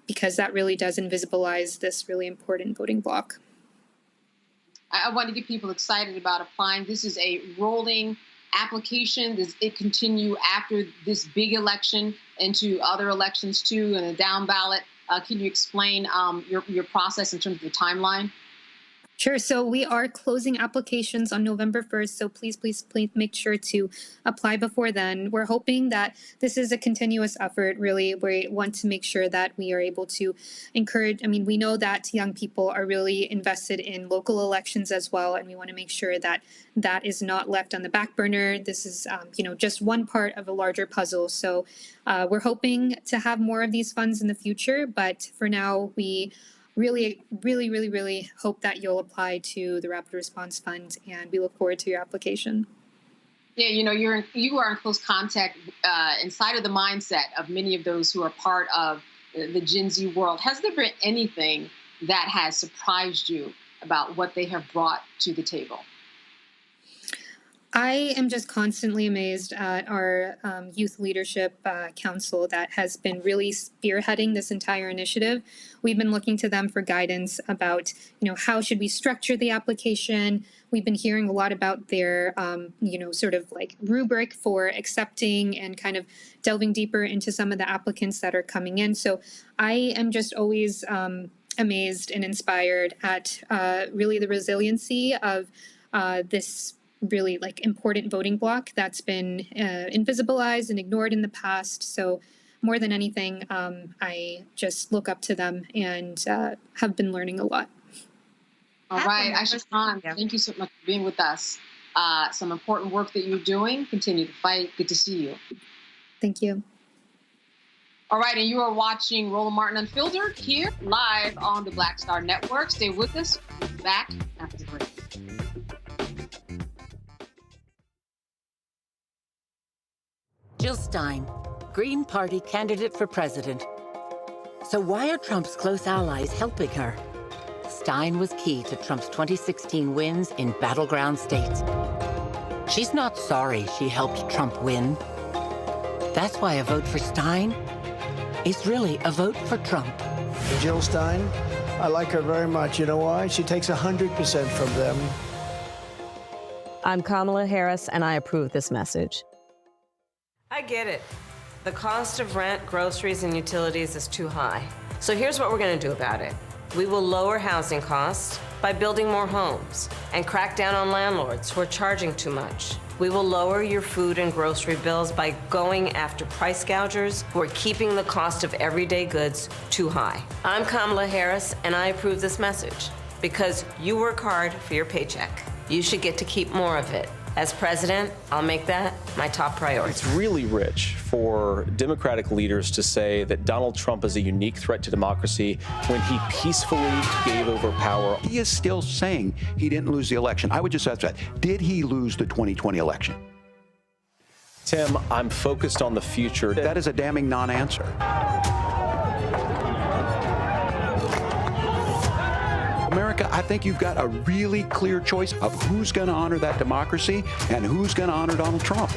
Speaker 33: because that really does invisibilize this really important voting bloc.
Speaker 10: I want to get people excited about applying. This is a rolling application. Does it continue after this big election into other elections too, and a down ballot? Can you explain your process in terms of the timeline?
Speaker 33: Sure. So we are closing applications on November 1st. So please make sure to apply before then. We're hoping that this is a continuous effort, really. We want to make sure that we are able to encourage. We know that young people are really invested in local elections as well. And we want to make sure that that is not left on the back burner. This is, just one part of a larger puzzle. So we're hoping to have more of these funds in the future. But for now, we really hope that you'll apply to the Rapid Response Fund, and we look forward to your application.
Speaker 10: Yeah, you are in close contact inside of the mindset of many of those who are part of the Gen Z world. Has there been anything that has surprised you about what they have brought to the table?
Speaker 33: I am just constantly amazed at our Youth Leadership Council that has been really spearheading this entire initiative. We've been looking to them for guidance about, how should we structure the application. We've been hearing a lot about their, sort of like rubric for accepting and kind of delving deeper into some of the applicants that are coming in. So I am just always amazed and inspired at really the resiliency of this really important voting bloc that's been invisibilized and ignored in the past. So more than anything, I just look up to them and have been learning a lot.
Speaker 10: All right, Aisha Khan, thank you so much for being with us. Some important work that you're doing. Continue to fight. Good to see you.
Speaker 33: Thank you.
Speaker 10: All right, and you are watching Roland Martin Unfiltered here live on the Black Star Network. Stay with us. We'll be back after the break.
Speaker 2: Jill Stein, Green Party candidate for president. So why are Trump's close allies helping her? Stein was key to Trump's 2016 wins in battleground states. She's not sorry she helped Trump win. That's why a vote for Stein is really a vote for Trump.
Speaker 28: Jill Stein, I like her very much. You know why? She takes 100% from them.
Speaker 4: I'm Kamala Harris, and I approve this message.
Speaker 6: I get it. The cost of rent, groceries, and utilities is too high. So here's what we're going to do about it. We will lower housing costs by building more homes and crack down on landlords who are charging too much. We will lower your food and grocery bills by going after price gougers who are keeping the cost of everyday goods too high. I'm Kamala Harris, and I approve this message because you work hard for your paycheck. You should get to keep more of it. As president, I'll make that my top priority.
Speaker 1: It's really rich for Democratic leaders to say that Donald Trump is a unique threat to democracy when he peacefully gave over power.
Speaker 7: He is still saying he didn't lose the election. I would just ask that. Did he lose the 2020 election?
Speaker 1: Tim, I'm focused on the future.
Speaker 7: That is a damning non-answer. America, I think you've got a really clear choice of who's going to honor that democracy and who's going to honor Donald Trump.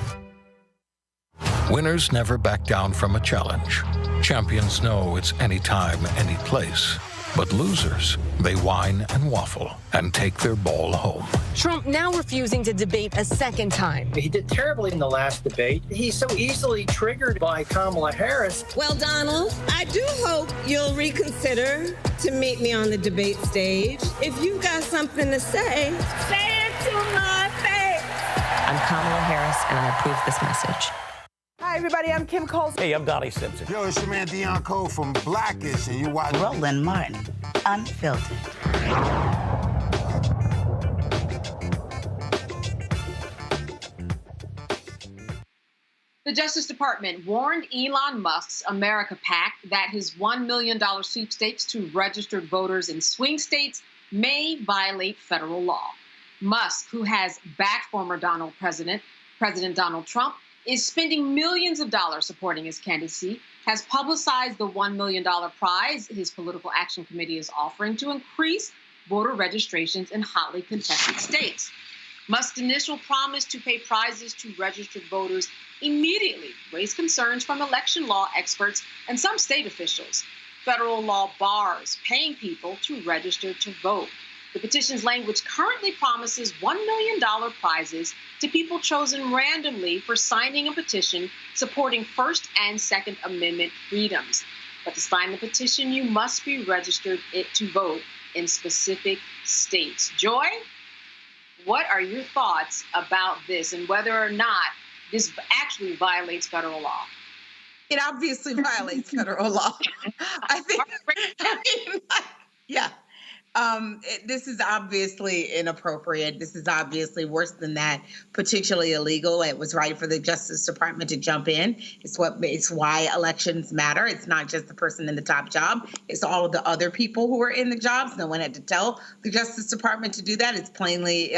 Speaker 12: Winners never back down from a challenge. Champions know it's any time, any place. But losers, they whine and waffle and take their ball home.
Speaker 13: Trump now refusing to debate a second time.
Speaker 14: He did terribly in the last debate. He's so easily triggered by Kamala Harris.
Speaker 31: Well, Donald, I do hope you'll reconsider to meet me on the debate stage. If you've got something to say it to my face.
Speaker 21: I'm Kamala Harris, and I approve this message.
Speaker 31: Hi, everybody. I'm Kim Coles.
Speaker 9: Hey, I'm Donnie Simpson. Yo, it's your man Deion Cole from Blackish, and you watch
Speaker 21: Roland Martin, Unfiltered.
Speaker 10: The Justice Department warned Elon Musk's America PAC that his $1 million sweepstakes to registered voters in swing states may violate federal law. Musk, who has backed former President Donald Trump, is spending millions of dollars supporting his candidacy, has publicized the $1 million prize his political action committee is offering to increase voter registrations in hotly contested states. Musk's initial promise to pay prizes to registered voters immediately raised concerns from election law experts and some state officials. Federal law bars paying people to register to vote. The petition's language currently promises $1 million prizes to people chosen randomly for signing a petition supporting First and Second Amendment freedoms. But to sign the petition, you must be registered to vote in specific states. Joy, what are your thoughts about this and whether or not this actually violates federal law?
Speaker 15: It obviously violates federal law. This is obviously inappropriate. This is obviously worse than that, particularly illegal. It was right for the Justice Department to jump in. It's why elections matter. It's not just the person in the top job. It's all of the other people who are in the jobs. No one had to tell the Justice Department to do that. It's plainly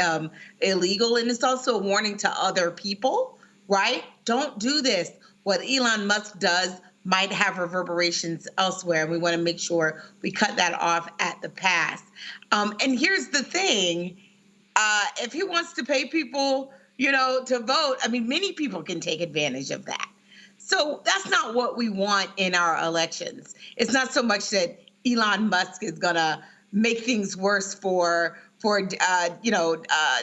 Speaker 15: illegal. And it's also a warning to other people, right? Don't do this. What Elon Musk does might have reverberations elsewhere, and we want to make sure we cut that off at the pass. And here's the thing. If he wants to pay people, to vote, many people can take advantage of that. So that's not what we want in our elections. It's not so much that Elon Musk is going to make things worse for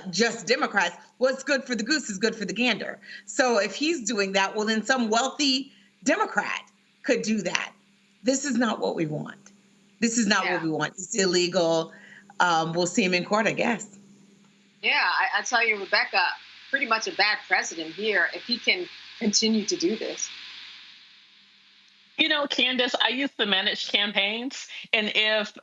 Speaker 15: just Democrats. What's good for the goose is good for the gander. So if he's doing that, well, then some wealthy Democrat could do that. This is not what we want. This is not what we want. It's illegal. We'll see him in court, I guess.
Speaker 10: Yeah, I tell you, Rebecca, pretty much a bad precedent here if he can continue to do this.
Speaker 16: Candace, I used to manage campaigns, and if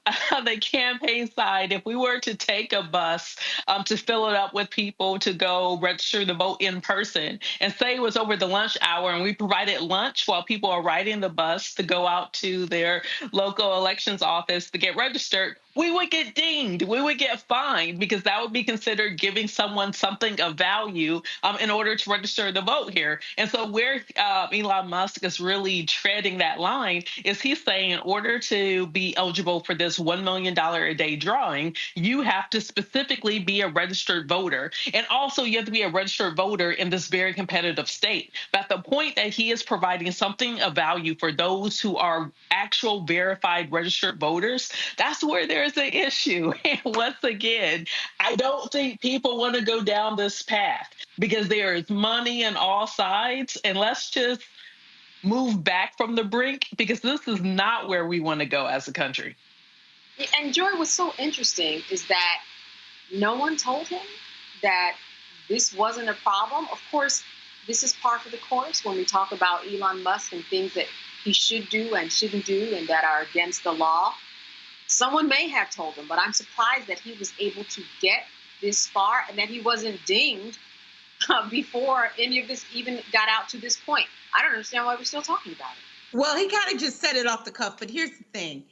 Speaker 16: the campaign side, if we were to take a bus to fill it up with people to go register to vote in person, and say it was over the lunch hour, and we provided lunch while people are riding the bus to go out to their local elections office to get registered, we would get dinged. We would get fined because that would be considered giving someone something of value in order to register to vote here. And so where Elon Musk is really treading that line is he's saying in order to be eligible for this $1 million a day drawing, you have to specifically be a registered voter. And also you have to be a registered voter in this very competitive state. But at the point that he is providing something of value for those who are actual verified registered voters, that's where there's an issue. And once again, I don't think people want to go down this path because there is money on all sides. And let's just move back from the brink because this is not where we want to go as a country.
Speaker 10: And Joy, what's so interesting is that no one told him that this wasn't a problem. Of course, this is par for the course when we talk about Elon Musk and things that he should do and shouldn't do and that are against the law. Someone may have told him, but I'm surprised that he was able to get this far and that he wasn't dinged before any of this even got out to this point. I don't understand why we're still talking about it.
Speaker 15: Well, he kind of just said it off the cuff, but here's the thing.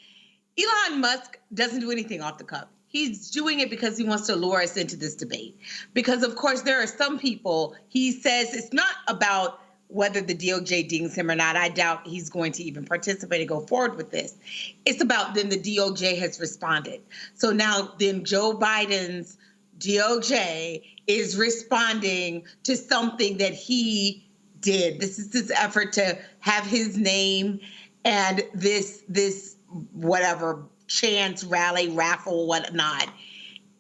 Speaker 15: Elon Musk doesn't do anything off the cuff. He's doing it because he wants to lure us into this debate. Because, of course, there are some people, he says it's not about whether the DOJ dings him or not. I doubt he's going to even participate and go forward with this. It's about then the DOJ has responded. So now then Joe Biden's DOJ is responding to something that he did. This is his effort to have his name and this whatever chance, rally, raffle, whatnot,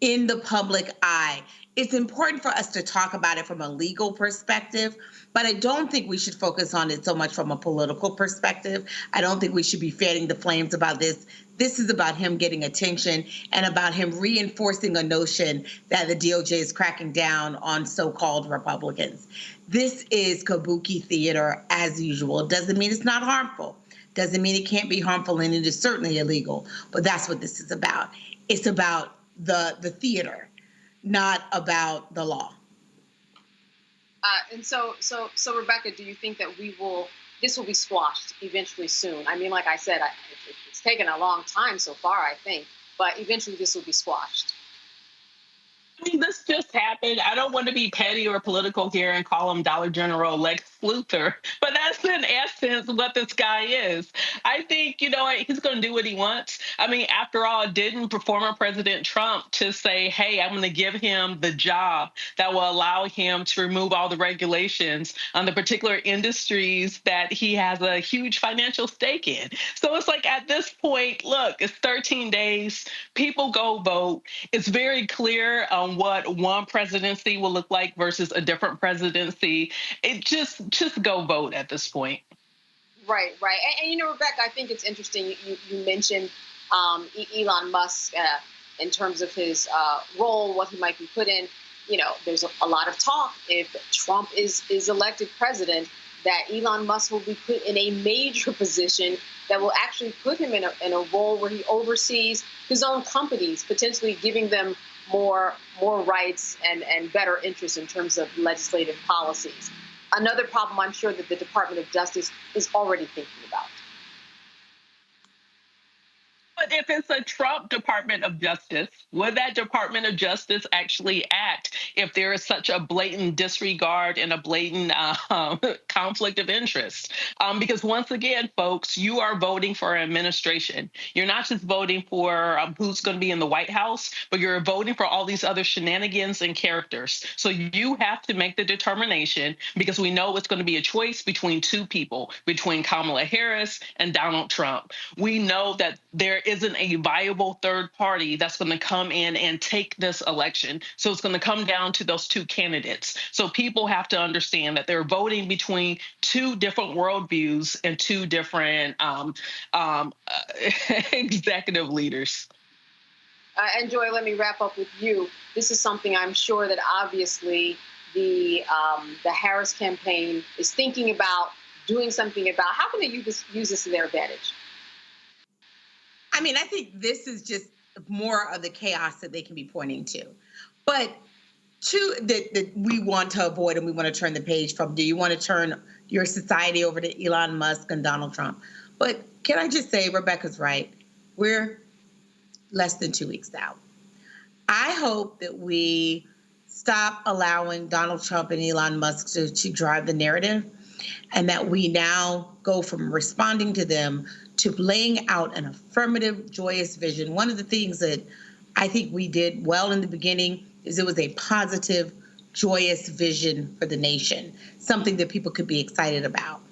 Speaker 15: in the public eye. It's important for us to talk about it from a legal perspective, but I don't think we should focus on it so much from a political perspective. I don't think we should be fanning the flames about this. This is about him getting attention and about him reinforcing a notion that the DOJ is cracking down on so-called Republicans. This is kabuki theater as usual. It doesn't mean it's not harmful. Doesn't mean it can't be harmful, and it is certainly illegal. But that's what this is about. It's about the theater, not about the law.
Speaker 10: And so, Rebecca, do you think that this will be squashed eventually soon? I mean, like I said, it's taken a long time so far, I think, but eventually this will be squashed.
Speaker 16: I mean, this just happened. I don't want to be petty or political here and call him Dollar General Lex Luthor, but that's in essence what this guy is. I think, he's going to do what he wants. I mean, after all, didn't former President Trump to say, hey, I'm going to give him the job that will allow him to remove all the regulations on the particular industries that he has a huge financial stake in. So it's like at this point, look, it's 13 days. People go vote. It's very clear what one presidency will look like versus a different presidency. It just go vote at this point.
Speaker 10: Right. And Rebecca, I think it's interesting. You mentioned Elon Musk in terms of his role, what he might be put in. There's a lot of talk if Trump is elected president that Elon Musk will be put in a major position that will actually put him in a role where he oversees his own companies, potentially giving them more rights and better interests in terms of legislative policies. Another problem I'm sure that the Department of Justice is already thinking about.
Speaker 16: But if it's a Trump Department of Justice, would that Department of Justice actually act if there is such a blatant disregard and a blatant conflict of interest? Because once again, folks, you are voting for an administration. You're not just voting for who's going to be in the White House, but you're voting for all these other shenanigans and characters. So you have to make the determination, because we know it's going to be a choice between two people, between Kamala Harris and Donald Trump. We know that there isn't a viable third party that's going to come in and take this election. So it's going to come down to those two candidates. So people have to understand that they're voting between two different worldviews and two different executive leaders.
Speaker 10: And Joy, let me wrap up with you. This is something I'm sure that obviously the Harris campaign is thinking about, doing something about. How can they use this to their advantage?
Speaker 15: I mean, I think this is just more of the chaos that they can be pointing to. But two that we want to avoid and we want to turn the page from. Do you want to turn your society over to Elon Musk and Donald Trump? But can I just say, Rebecca's right. We're less than 2 weeks out. I hope that we stop allowing Donald Trump and Elon Musk to drive the narrative, and that we now go from responding to them to laying out an affirmative, joyous vision. One of the things that I think we did well in the beginning is it was a positive, joyous vision for the nation, something that people could be excited about.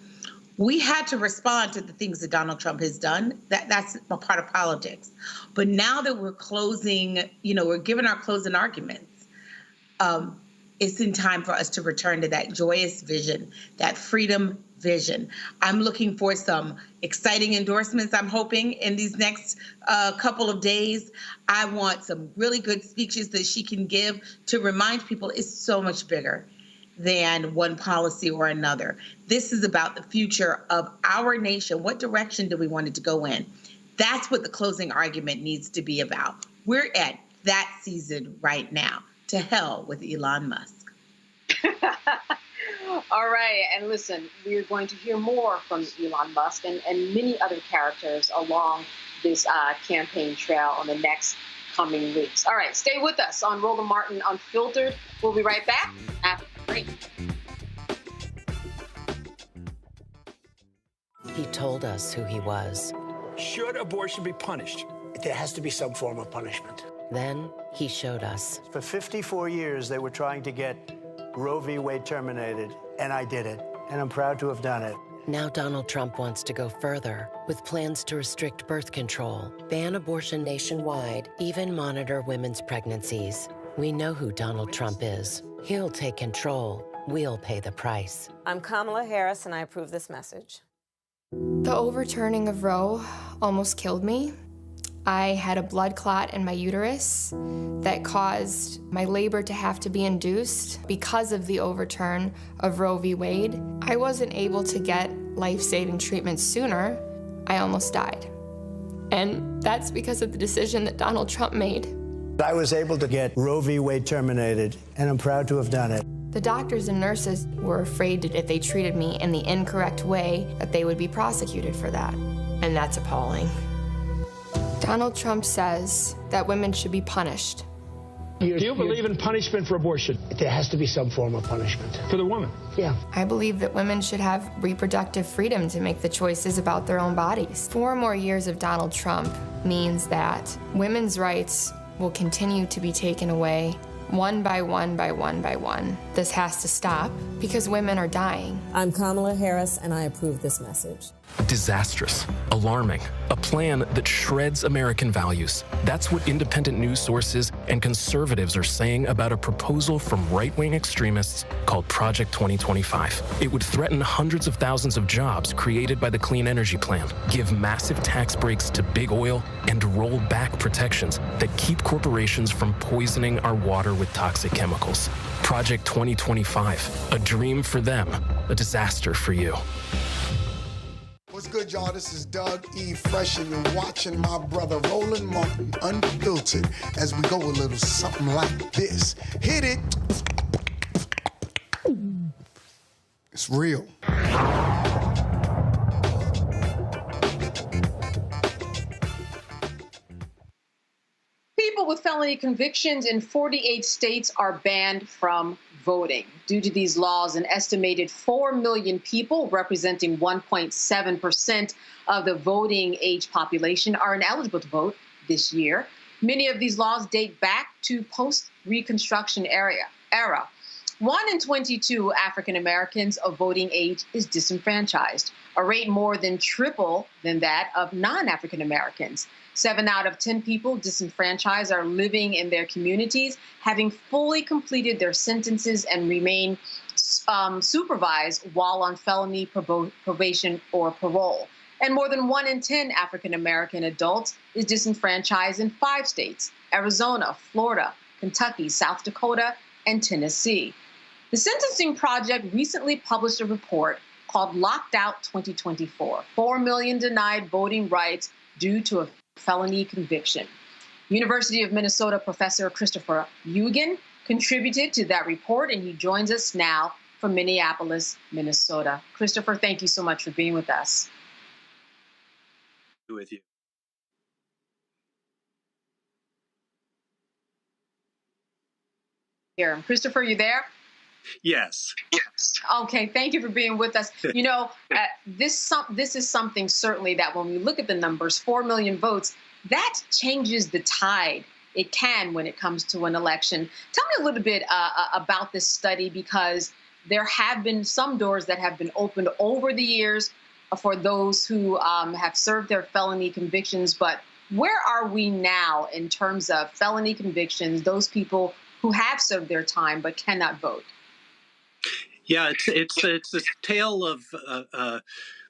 Speaker 15: We had to respond to the things that Donald Trump has done. That's a part of politics. But now that we're closing, we're giving our closing arguments, it's in time for us to return to that joyous vision, that freedom vision. I'm looking for some exciting endorsements, I'm hoping, in these next couple of days. I want some really good speeches that she can give to remind people it's so much bigger than one policy or another. This is about the future of our nation. What direction do we want it to go in? That's what the closing argument needs to be about. We're at that season right now. To hell with Elon Musk.
Speaker 10: All right, and listen, we're going to hear more from Elon Musk and many other characters along this campaign trail on the next coming weeks. All right, stay with us on Roland Martin Unfiltered. We'll be right back after the break.
Speaker 2: He told us who he was.
Speaker 28: Should abortion be punished? There has to be some form of punishment.
Speaker 2: Then he showed us.
Speaker 28: For 54 years, they were trying to get Roe v. Wade terminated, and I did it, and I'm proud to have done it.
Speaker 2: Now Donald Trump wants to go further with plans to restrict birth control, ban abortion nationwide, even monitor women's pregnancies. We know who Donald Trump is. He'll take control. We'll pay the price.
Speaker 6: I'm Kamala Harris, and I approve this message.
Speaker 3: The overturning of Roe almost killed me. I had a blood clot in my uterus that caused my labor to have to be induced because of the overturn of Roe v. Wade. I wasn't able to get life-saving treatment sooner. I almost died. And that's because of the decision that Donald Trump made.
Speaker 28: I was able to get Roe v. Wade terminated, and I'm proud to have done it.
Speaker 3: The doctors and nurses were afraid that if they treated me in the incorrect way, that they would be prosecuted for that. And that's appalling. Donald Trump says that women should be punished.
Speaker 28: Do you believe in punishment for abortion? There has to be some form of punishment. For the woman? Yeah.
Speaker 3: I believe that women should have reproductive freedom to make the choices about their own bodies. 4 more years of Donald Trump means that women's rights will continue to be taken away one by one by one by one. This has to stop because women are dying.
Speaker 21: I'm Kamala Harris, and I approve this message.
Speaker 5: Disastrous, alarming, a plan that shreds American values. That's what independent news sources and conservatives are saying about a proposal from right-wing extremists called Project 2025. It would threaten hundreds of thousands of jobs created by the Clean Energy Plan, give massive tax breaks to big oil, and roll back protections that keep corporations from poisoning our water with toxic chemicals. Project 2025, a dream for them, a disaster for you.
Speaker 8: What's good, y'all? This is Doug E. Fresh, and you're watching my brother Roland Martin Unfiltered as we go a little something like this. Hit it. It's real.
Speaker 10: People with felony convictions in 48 states are banned from voting. Due to these laws, an estimated 4 million people, representing 1.7% of the voting age population, are ineligible to vote this year. Many of these laws date back to post-Reconstruction era. 1 in 22 African Americans of voting age is disenfranchised, a rate more than triple than that of non-African Americans. 7 out of 10 people disenfranchised are living in their communities, having fully completed their sentences and remain supervised while on felony probation or parole. And more than 1 in 10 African American adults is disenfranchised in 5 states: Arizona, Florida, Kentucky, South Dakota, and Tennessee. The Sentencing Project recently published a report called Locked Out 2024, 4 million denied voting rights due to a felony conviction. University of Minnesota professor Christopher Eugen contributed to that report, and he joins us now from Minneapolis, Minnesota. Christopher, thank you so much for being with us.
Speaker 17: With you.
Speaker 10: Here, Christopher, you there?
Speaker 17: Yes.
Speaker 10: Okay, thank you for being with us. You know, this is something certainly that when we look at the numbers, 4 million votes, that changes the tide. It can when it comes to an election. Tell me a little bit about this study, because there have been some doors that have been opened over the years for those who have served their felony convictions. But where are we now in terms of felony convictions, those people who have served their time but cannot vote?
Speaker 17: Yeah, it's a tale of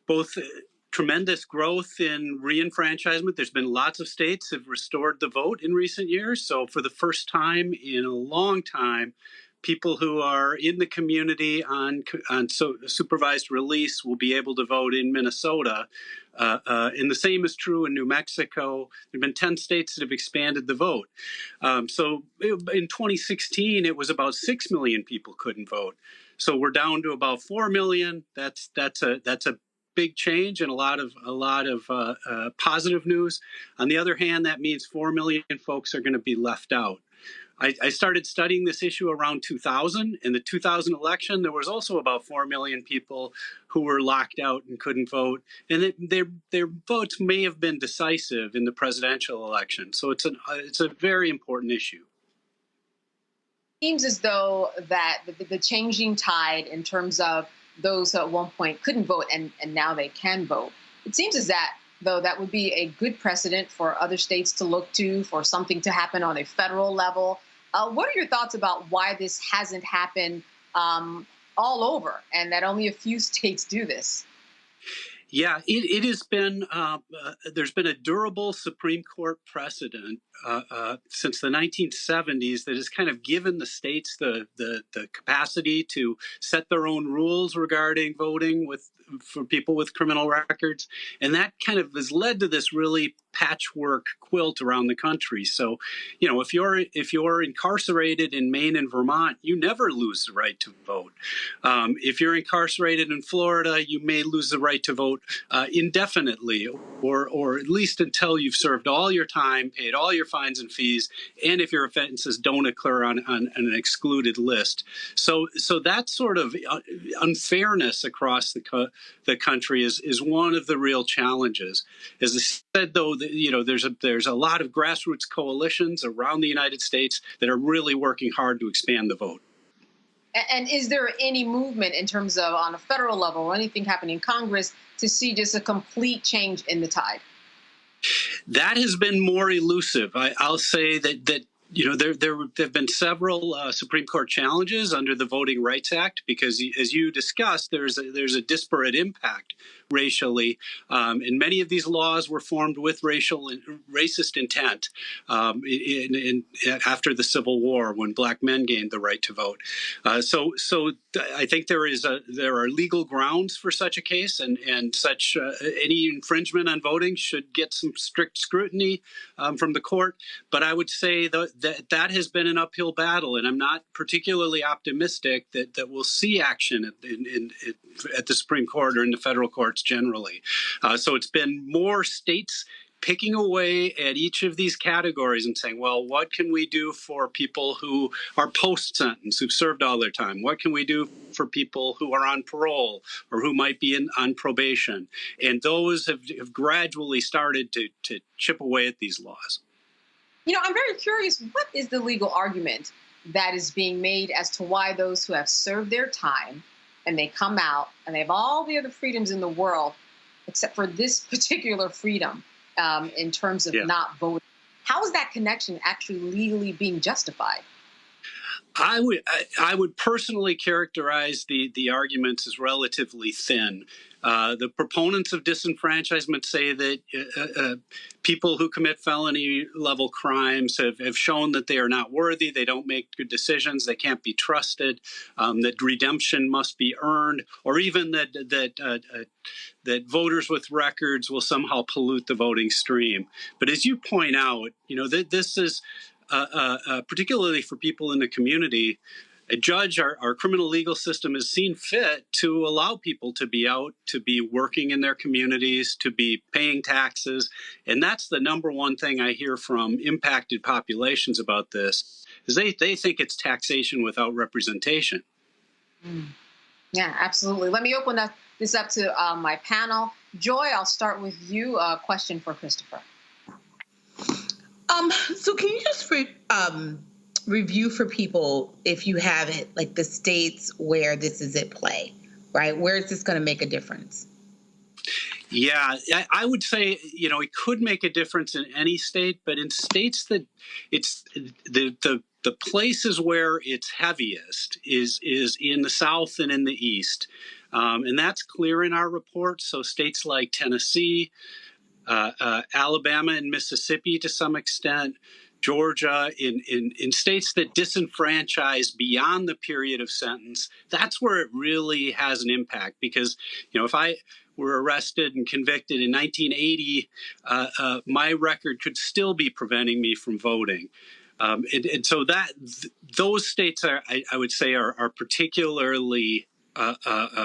Speaker 17: both tremendous growth in reenfranchisement. There's been lots of states have restored the vote in recent years. So for the first time in a long time, people who are in the community on supervised release will be able to vote in Minnesota. And the same is true in New Mexico. There have been 10 states that have expanded the vote. So in 2016, it was about 6 million people couldn't vote. So we're down to about 4 million. That's a big change and a lot of positive news. On the other hand, that means 4 million folks are going to be left out. I started studying this issue around 2000. In the 2000 election, there was also about 4 million people who were locked out and couldn't vote. And their votes may have been decisive in the presidential election. So it's a very important issue.
Speaker 10: It seems as though that the changing tide in terms of those who at one point couldn't vote and now they can vote, it seems as though that would be a good precedent for other states to look to, for something to happen on a federal level. What are your thoughts about why this hasn't happened all over and that only a few states do this?
Speaker 17: Yeah, it has been, there's been a durable Supreme Court precedent since the 1970s that has kind of given the states the capacity to set their own rules regarding voting for people with criminal records. And that kind of has led to this really patchwork quilt around the country. So, you know, if you're incarcerated in Maine and Vermont, you never lose the right to vote. If you're incarcerated in Florida, you may lose the right to vote indefinitely, or at least until you've served all your time, paid all your fines and fees, and if your offenses don't occur on an excluded list. So that sort of unfairness across the country is one of the real challenges. As I said, though, you know, there's a lot of grassroots coalitions around the United States that are really working hard to expand the vote.
Speaker 10: And is there any movement in terms of on a federal level or anything happening in Congress to see just a complete change in the tide?
Speaker 17: That has been more elusive. I'll say that you know, there have been several Supreme Court challenges under the Voting Rights Act because, as you discussed, there's a disparate impact racially, and many of these laws were formed with racist intent after the Civil War when Black men gained the right to vote. So I think there are legal grounds for such a case, and such any infringement on voting should get some strict scrutiny from the court. But I would say that has been an uphill battle, and I'm not particularly optimistic that we'll see action at the Supreme Court or in the federal courts generally. So it's been more states picking away at each of these categories and saying, well, what can we do for people who are post-sentence, who've served all their time? What can we do for people who are on parole or who might be on probation? And those have gradually started to chip away at these laws.
Speaker 10: You know, I'm very curious, what is the legal argument that is being made as to why those who have served their time and they come out and they have all the other freedoms in the world, except for this particular freedom in terms of not voting, how is that connection actually legally being justified?
Speaker 17: I would personally characterize the arguments as relatively thin. The proponents of disenfranchisement say that people who commit felony-level crimes have shown that they are not worthy, they don't make good decisions, they can't be trusted, that redemption must be earned, or even that voters with records will somehow pollute the voting stream. But as you point out, you know, this is particularly for people in the community. A judge, our criminal legal system has seen fit to allow people to be out, to be working in their communities, to be paying taxes. And that's the number one thing I hear from impacted populations about this, is they think it's taxation without representation.
Speaker 10: Yeah, absolutely. Let me open this up to my panel. Joy, I'll start with you. A question for Christopher.
Speaker 15: So can you just review for people, if you have it, like the states where this is at play, right? Where is this going to make a difference?
Speaker 17: Yeah, I would say, you know, it could make a difference in any state, but in states that it's the places where it's heaviest is in the South and in the East. And that's clear in our report. So states like Tennessee, Alabama and Mississippi to some extent, Georgia, in states that disenfranchise beyond the period of sentence, that's where it really has an impact. Because, if I were arrested and convicted in 1980, my record could still be preventing me from voting. And so those states I would say are particularly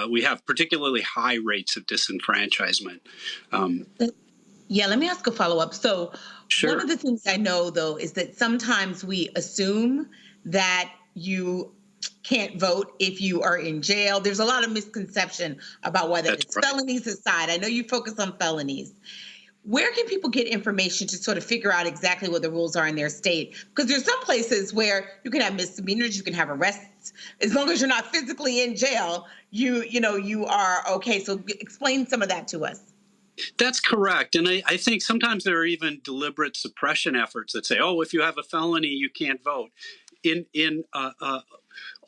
Speaker 17: we have particularly high rates of disenfranchisement.
Speaker 15: Yeah, let me ask a follow-up. So
Speaker 17: Sure.
Speaker 15: One of the things I know, though, is that sometimes we assume that you can't vote if you are in jail. There's a lot of misconception about whether it's felonies aside. I know you focus on felonies. Where can people get information to sort of figure out exactly what the rules are in their state? Because there's some places where you can have misdemeanors, you can have arrests. As long as you're not physically in jail, you are okay. So explain some of that to us.
Speaker 17: That's correct. And I think sometimes there are even deliberate suppression efforts that say, oh, if you have a felony, you can't vote. In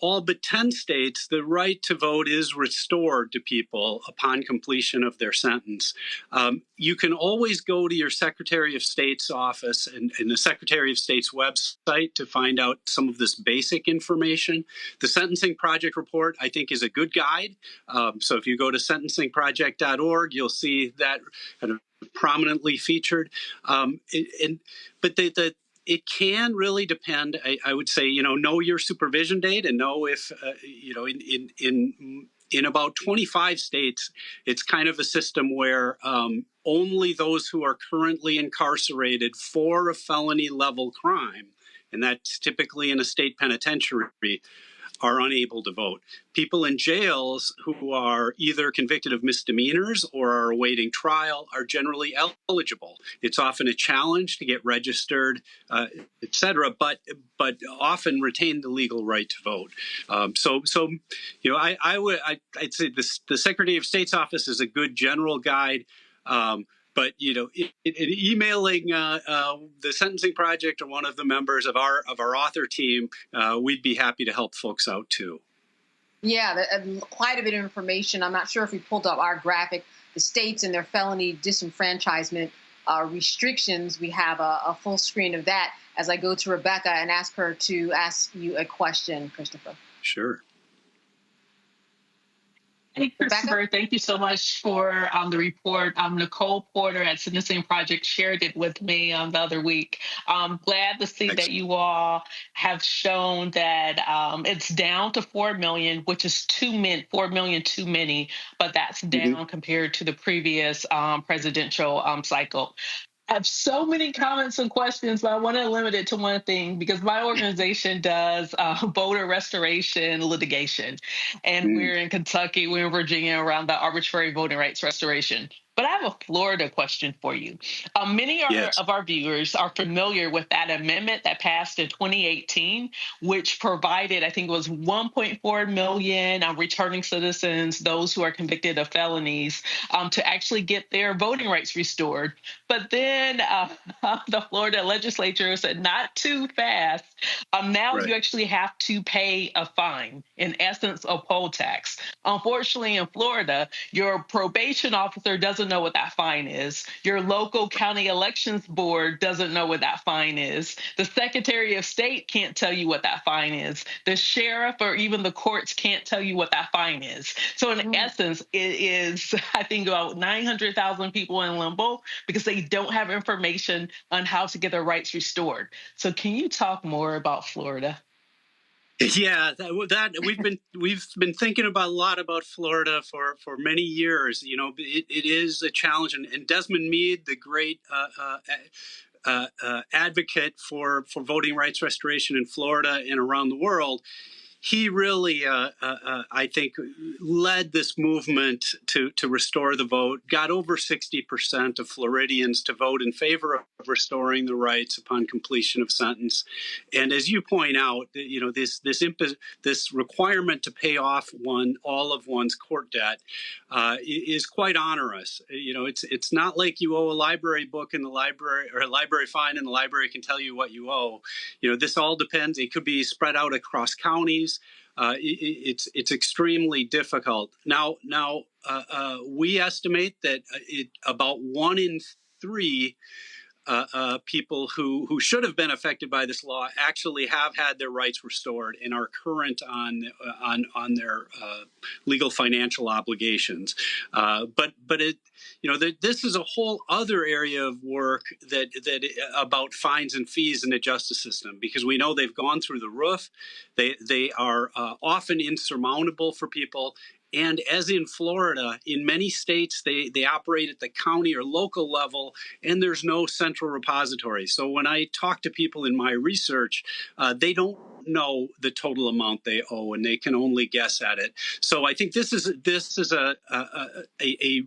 Speaker 17: all but 10 states, the right to vote is restored to people upon completion of their sentence. You can always go to your Secretary of State's office and the Secretary of State's website to find out some of this basic information. The Sentencing Project report, I think, is a good guide. So if you go to sentencingproject.org, you'll see that kind of prominently featured. But it can really depend. I would say, know your supervision date and know if, in about 25 states, it's kind of a system where only those who are currently incarcerated for a felony level crime, and that's typically in a state penitentiary, are unable to vote. People in jails who are either convicted of misdemeanors or are awaiting trial are generally eligible. It's often a challenge to get registered, et cetera, but often retain the legal right to vote. I'd say the Secretary of State's office is a good general guide. But emailing the Sentencing Project or one of the members of our author team, we'd be happy to help folks out too.
Speaker 10: Yeah, quite a bit of information. I'm not sure if we pulled up our graphic, the states and their felony disenfranchisement restrictions. We have a full screen of that as I go to Rebecca and ask her to ask you a question, Christopher.
Speaker 17: Sure.
Speaker 16: Hey, Christopher, thank you so much for the report. Nicole Porter at Sentencing Project shared it with me the other week. I'm glad to see that you all have shown that it's down to 4 million, which is 4 million too many, but that's down compared to the previous presidential cycle. I have so many comments and questions, but I want to limit it to one thing because my organization does voter restoration litigation. And we're in Kentucky, we're in Virginia around the arbitrary voting rights restoration. But I have a Florida question for you. Many of our viewers are familiar with that amendment that passed in 2018, which provided, I think it was 1.4 million returning citizens, those who are convicted of felonies, to actually get their voting rights restored. But then the Florida legislature said, not too fast. Now you actually have to pay a fine, in essence, a poll tax. Unfortunately, in Florida, your probation officer doesn't know what that fine is. Your local county elections board doesn't know what that fine is. The Secretary of State can't tell you what that fine is. The sheriff or even the courts can't tell you what that fine is. So in essence, it is, I think, about 900,000 people in limbo because they don't have information on how to get their rights restored. So can you talk more about Florida?
Speaker 17: Yeah, we've been thinking a lot about Florida for many years. It is a challenge, and Desmond Meade, the great advocate for voting rights restoration in Florida and around the world, he really, I think, led this movement to restore the vote, got over 60% of Floridians to vote in favor of restoring the rights upon completion of sentence. And as you point out, this requirement to pay off all of one's court debt is quite onerous. It's not like you owe a library book in the library or a library fine and the library can tell you what you owe. This all depends. It could be spread out across counties. It's extremely difficult. Now, we estimate that about 1 in 3 people who should have been affected by this law actually have had their rights restored and are current on their legal financial obligations. But it, this is a whole other area of work that about fines and fees in the justice system, because we know they've gone through the roof. They are often insurmountable for people. And as in Florida, in many states, they operate at the county or local level, and there's no central repository. So when I talk to people in my research, they don't know the total amount they owe, and they can only guess at it. So I think this is a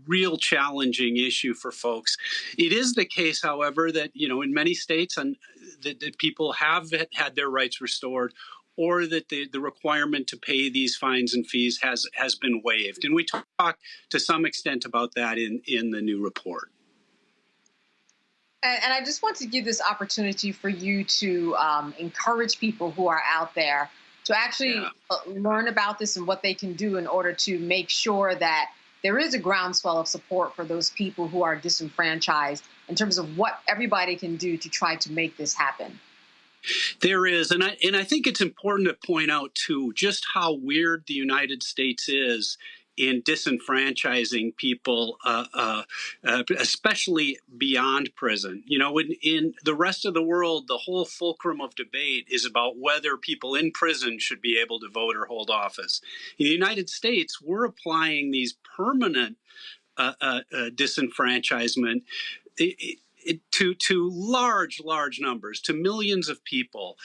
Speaker 17: real challenging issue for folks. It is the case, however, that in many states, and that people have had their rights restored, or that the requirement to pay these fines and fees has been waived. And we talk to some extent about that in the new report.
Speaker 10: And I just want to give this opportunity for you to encourage people who are out there to actually learn about this and what they can do in order to make sure that there is a groundswell of support for those people who are disenfranchised in terms of what everybody can do to try to make this happen.
Speaker 17: There is, and I think it's important to point out, too, just how weird the United States is in disenfranchising people, especially beyond prison. In the rest of the world, the whole fulcrum of debate is about whether people in prison should be able to vote or hold office. In the United States, we're applying these permanent disenfranchisement to large numbers, to millions of people.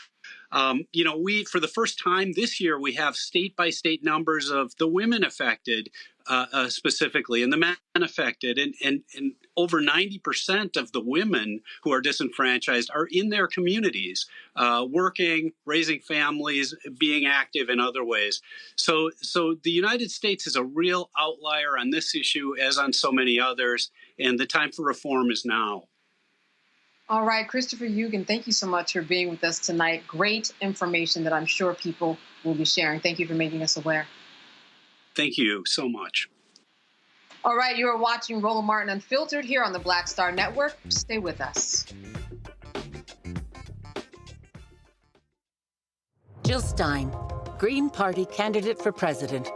Speaker 17: We, for the first time this year, we have state-by-state numbers of the women affected specifically and the men affected. And over 90% of the women who are disenfranchised are in their communities, working, raising families, being active in other ways. So the United States is a real outlier on this issue, as on so many others, and the time for reform is now.
Speaker 10: All right, Christopher Eugen, thank you so much for being with us tonight. Great information that I'm sure people will be sharing. Thank you for making us aware.
Speaker 17: Thank you so much.
Speaker 10: All right, you are watching Roland Martin Unfiltered here on the Black Star Network. Stay with us.
Speaker 2: Jill Stein, Green Party candidate for president.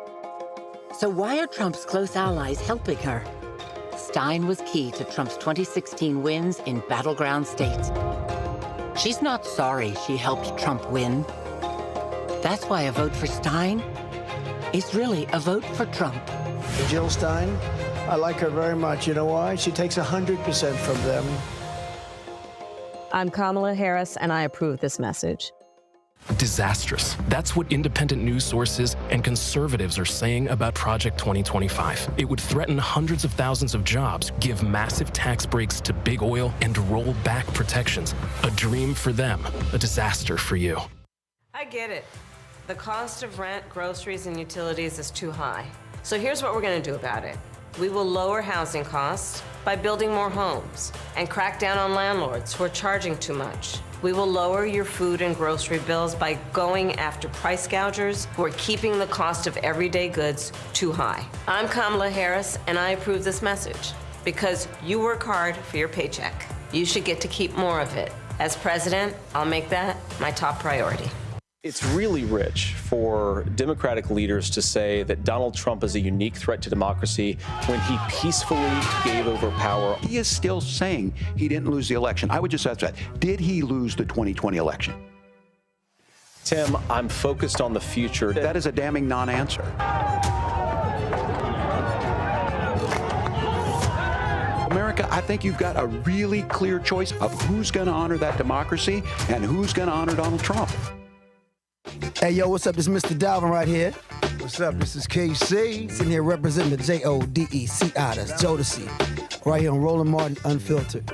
Speaker 2: So why are Trump's close allies helping her? Stein was key to Trump's 2016 wins in battleground states. She's not sorry she helped Trump win. That's why a vote for Stein is really a vote for Trump.
Speaker 28: Jill Stein, I like her very much. You know why? She takes 100% from them.
Speaker 4: I'm Kamala Harris, and I approve this message.
Speaker 5: Disastrous. That's what independent news sources and conservatives are saying about Project 2025. It would threaten hundreds of thousands of jobs, give massive tax breaks to big oil, and roll back protections. A dream for them, a disaster for you.
Speaker 6: I get it. The cost of rent, groceries, and utilities is too high. So here's what we're going to do about it. We will lower housing costs by building more homes and crack down on landlords who are charging too much. We will lower your food and grocery bills by going after price gougers who are keeping the cost of everyday goods too high. I'm Kamala Harris, and I approve this message because you work hard for your paycheck. You should get to keep more of it. As president, I'll make that my top priority.
Speaker 1: It's really rich for Democratic leaders to say that Donald Trump is a unique threat to democracy when he peacefully gave over power.
Speaker 7: He is still saying he didn't lose the election. I would just ask that. Did he lose the 2020 election?
Speaker 1: Tim, I'm focused on the future.
Speaker 7: That is a damning non-answer. America, I think you've got a really clear choice of who's going to honor that democracy and who's going to honor Donald Trump.
Speaker 11: Hey, yo, what's up? This is Mr. Dalvin right here. What's up? This is KC. Sitting here representing the JODECI, that's Jodeci, right here on Roland Martin Unfiltered.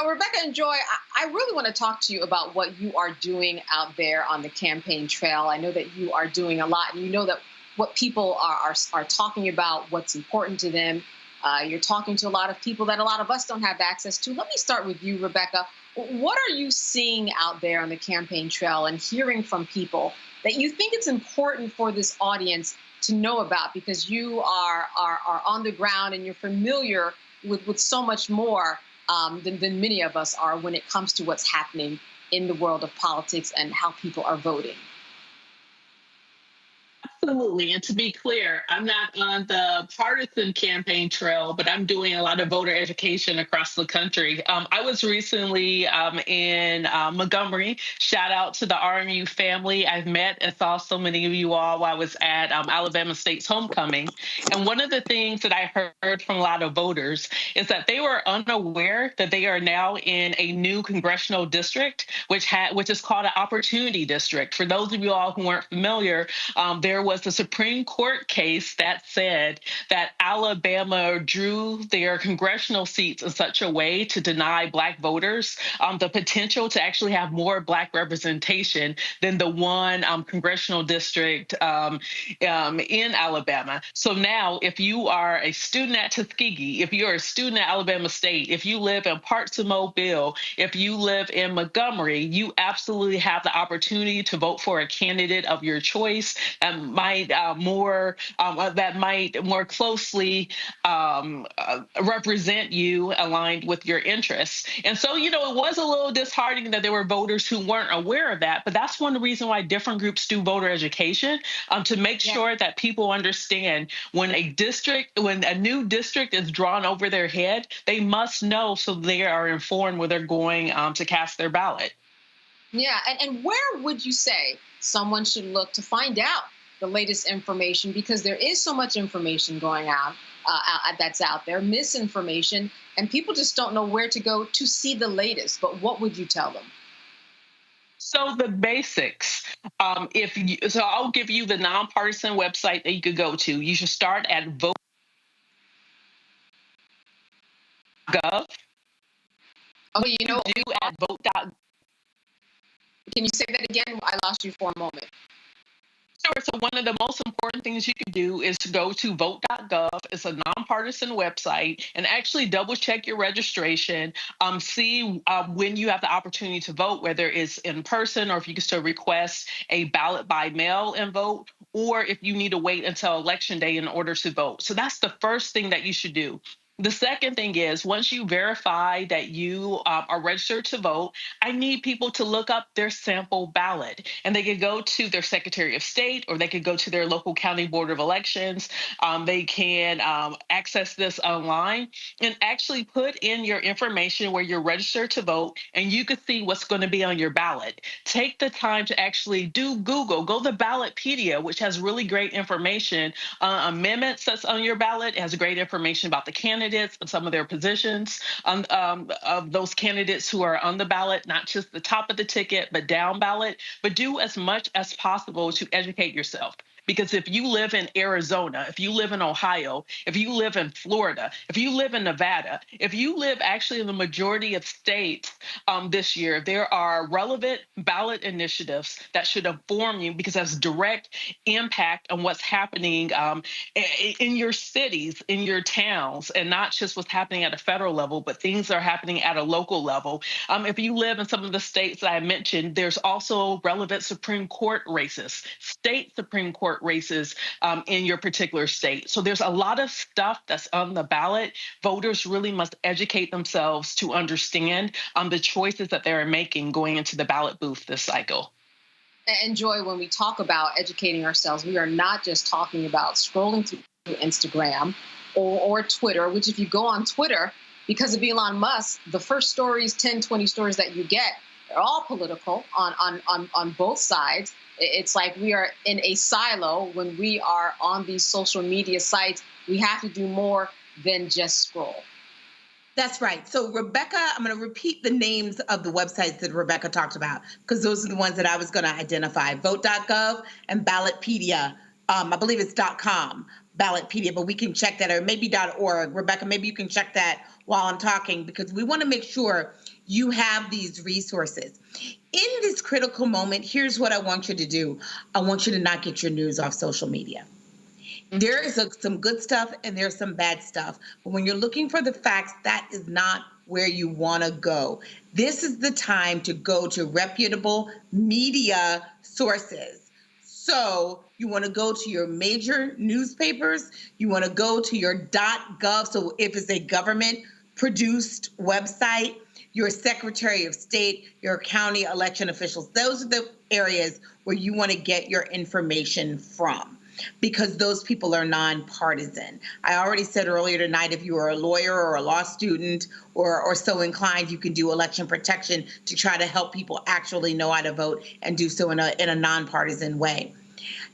Speaker 10: Rebecca and Joy, I really want to talk to you about what you are doing out there on the campaign trail. I know that you are doing a lot, and you know that what people are talking about, what's important to them. You're talking to a lot of people that a lot of us don't have access to. Let me start with you, Rebecca. What are you seeing out there on the campaign trail and hearing from people that you think it's important for this audience to know about, because you are on the ground and you're familiar with so much more than many of us are when it comes to what's happening in the world of politics and how people are voting.
Speaker 16: Absolutely. And to be clear, I'm not on the partisan campaign trail, but I'm doing a lot of voter education across the country. I was recently in Montgomery. Shout out to the RMU family. I've met and saw so many of you all while I was at Alabama State's homecoming. And one of the things that I heard from a lot of voters is that they were unaware that they are now in a new congressional district, which is called an opportunity district. For those of you all who weren't familiar, there was a Supreme Court case that said that Alabama drew their congressional seats in such a way to deny Black voters the potential to actually have more Black representation than the one congressional district in Alabama. So now, if you are a student at Tuskegee, if you're a student at Alabama State, if you live in parts of Mobile, if you live in Montgomery, you absolutely have the opportunity to vote for a candidate of your choice and might more closely represent you, aligned with your interests. And so, it was a little disheartening that there were voters who weren't aware of that. But that's one reason why different groups do voter education, to make sure that people understand when a new district is drawn over their head, they must know so they are informed where they're going to cast their ballot.
Speaker 10: Yeah, and where would you say someone should look to find out the latest information? Because there is so much information going on that's out there, misinformation, and people just don't know where to go to see the latest. But what would you tell them?
Speaker 16: So the basics, I'll give you the nonpartisan website that you could go to. You should start at vote.gov.
Speaker 10: Okay,
Speaker 16: at vote.gov.
Speaker 10: Can you say that again? I lost you for a moment.
Speaker 16: Sure. So one of the most important things you can do is to go to vote.gov. It's a nonpartisan website, and actually double check your registration. See when you have the opportunity to vote, whether it's in person or if you can still request a ballot by mail and vote, or if you need to wait until Election Day in order to vote. So that's the first thing that you should do. The second thing is, once you verify that you are registered to vote, I need people to look up their sample ballot. And they could go to their Secretary of State, or they could go to their local county board of elections. They can access this online and actually put in your information where you're registered to vote, and you can see what's going to be on your ballot. Take the time to actually do Google. Go to Ballotpedia, which has really great information on amendments that's on your ballot. It has great information about the candidates and some of their positions of those candidates who are on the ballot, not just the top of the ticket, but down ballot. But do as much as possible to educate yourself. Because if you live in Arizona, if you live in Ohio, if you live in Florida, if you live in Nevada, if you live actually in the majority of states this year, there are relevant ballot initiatives that should inform you, because that's direct impact on what's happening in your cities, in your towns, and not just what's happening at a federal level, but things that are happening at a local level. If you live in some of the states that I mentioned, there's also relevant Supreme Court races, state Supreme Court races in your particular state. So there's a lot of stuff that's on the ballot. Voters really must educate themselves to understand the choices that they're making going into the ballot booth this cycle.
Speaker 10: And Joy, when we talk about educating ourselves, we are not just talking about scrolling through Instagram or Twitter, which if you go on Twitter, because of Elon Musk, the first stories, 10, 20 stories that you get, they're all political on both sides. It's like we are in a silo when we are on these social media sites. We have to do more than just scroll.
Speaker 15: That's right. So, Rebecca, I'm going to repeat the names of the websites that Rebecca talked about, because those are the ones that I was going to identify. Vote.gov and Ballotpedia. I believe it's .com, Ballotpedia, but we can check that, or maybe .org. Rebecca, maybe you can check that while I'm talking, because we want to make sure you have these resources. In this critical moment, here's what I want you to do. I want you to not get your news off social media. There is some good stuff and there's some bad stuff. But when you're looking for the facts, that is not where you want to go. This is the time to go to reputable media sources. So you want to go to your major newspapers. You want to go to your .gov. So if it's a government-produced website, your Secretary of State, your county election officials, those are the areas where you want to get your information from, because those people are nonpartisan. I already said earlier tonight, if you are a lawyer or a law student or so inclined, you can do election protection to try to help people actually know how to vote and do so in a nonpartisan way.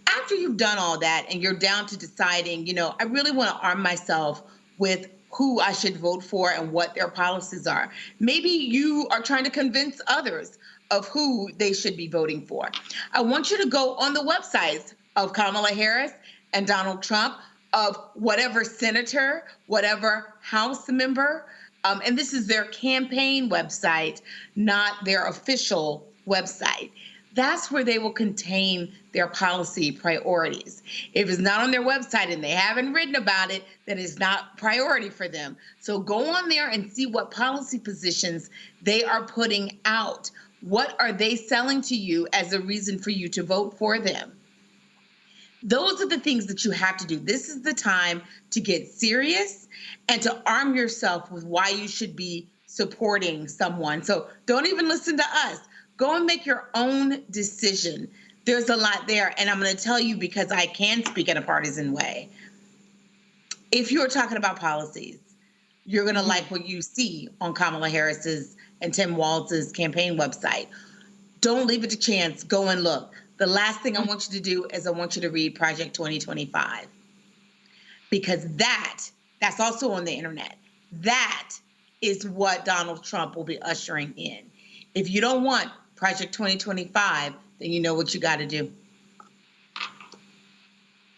Speaker 15: After you've done all that and you're down to deciding, I really want to arm myself with who I should vote for and what their policies are. Maybe you are trying to convince others of who they should be voting for. I want you to go on the websites of Kamala Harris and Donald Trump, of whatever senator, whatever House member, and this is their campaign website, not their official website. That's where they will contain their policy priorities. If it's not on their website and they haven't written about it, then it's not priority for them. So go on there and see what policy positions they are putting out. What are they selling to you as a reason for you to vote for them? Those are the things that you have to do. This is the time to get serious and to arm yourself with why you should be supporting someone. So don't even listen to us. Go and make your own decision. There's a lot there, and I'm going to tell you because I can speak in a partisan way. If you're talking about policies, you're going to like what you see on Kamala Harris's and Tim Walz's campaign website. Don't leave it to chance. Go and look. The last thing I want you to do is I want you to read Project 2025, because that's also on the internet. That is what Donald Trump will be ushering in. If you don't want Project 2025, then you know what you got to do.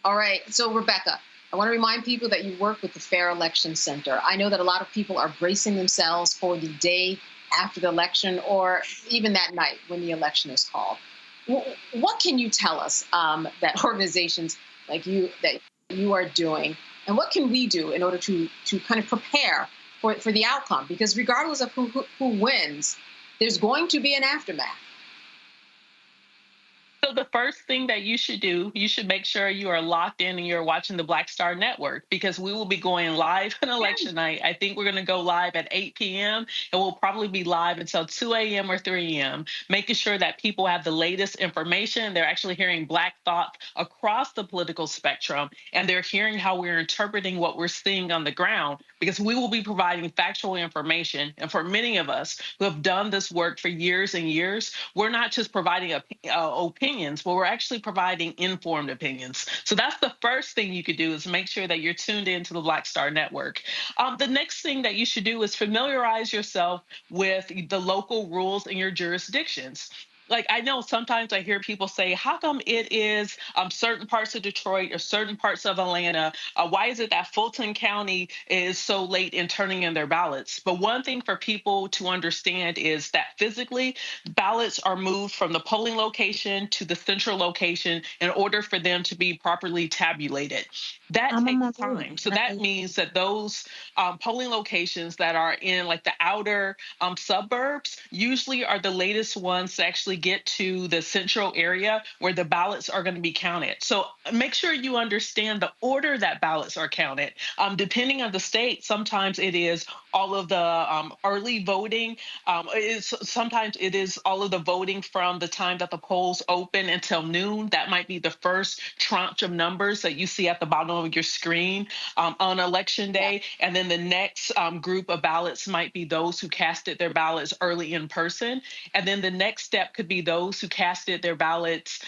Speaker 10: All right. So, Rebecca, I want to remind people that you work with the Fair Election Center. I know that a lot of people are bracing themselves for the day after the election or even that night when the election is called. What can you tell us that organizations like you are doing, and what can we do in order to kind of prepare for the outcome? Because regardless of who wins, there's going to be an aftermath.
Speaker 16: So the first thing that you should do, you should make sure you are locked in and you're watching the Black Star Network, because we will be going live on election night. I think we're going to go live at 8 p.m. and we'll probably be live until 2 a.m. or 3 a.m., making sure that people have the latest information. They're actually hearing Black thought across the political spectrum, and they're hearing how we're interpreting what we're seeing on the ground, because we will be providing factual information. And for many of us who have done this work for years and years, we're not just providing opinions, but we're actually providing informed opinions. So that's the first thing you could do, is make sure that you're tuned into the Black Star Network. The next thing that you should do is familiarize yourself with the local rules in your jurisdictions. Like, I know sometimes I hear people say, how come it is certain parts of Detroit or certain parts of Atlanta? Why is it that Fulton County is so late in turning in their ballots? But one thing for people to understand is that physically, ballots are moved from the polling location to the central location in order for them to be properly tabulated. That takes time. So that means that those polling locations that are in like the outer suburbs usually are the latest ones to actually get to the central area where the ballots are going to be counted. So make sure you understand the order that ballots are counted. Depending on the state, sometimes it is all of the early voting. Sometimes it is all of the voting from the time that the polls open until noon. That might be the first tranche of numbers that you see at the bottom of your screen on election day. Yeah. And then the next group of ballots might be those who casted their ballots early in person. And then the next step could be those who casted their ballots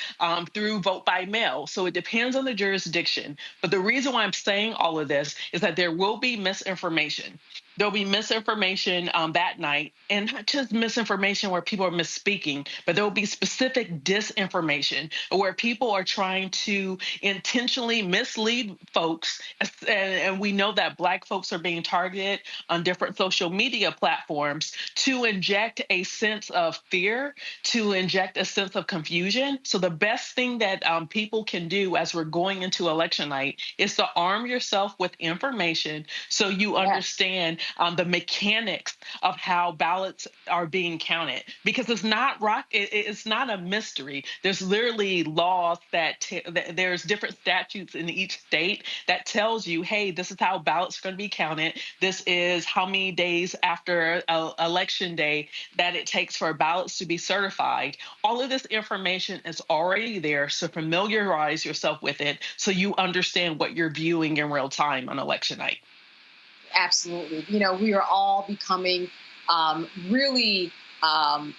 Speaker 16: through vote by mail. So it depends on the jurisdiction. But the reason why I'm saying all of this is that there will be misinformation. There'll be misinformation that night, and not just misinformation where people are misspeaking, but there will be specific disinformation where people are trying to intentionally mislead folks. And we know that Black folks are being targeted on different social media platforms to inject a sense of fear, to inject a sense of confusion. So the best thing that people can do as we're going into election night is to arm yourself with information so you understand the mechanics of how ballots are being counted, because it's not it's not a mystery. There's literally laws that there's different statutes in each state that tells you, hey, this is how ballots are going to be counted. This is how many days after election day that it takes for ballots to be certified. All of this information is already there, so familiarize yourself with it so you understand what you're viewing in real time on election night.
Speaker 10: Absolutely. You know, we are all becoming really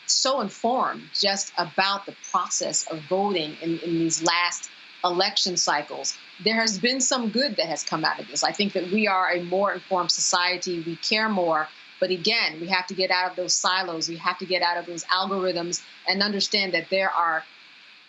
Speaker 10: so informed just about the process of voting in these last election cycles. There has been some good that has come out of this. I think that we are a more informed society. We care more. But again, we have to get out of those silos. We have to get out of those algorithms and understand that there are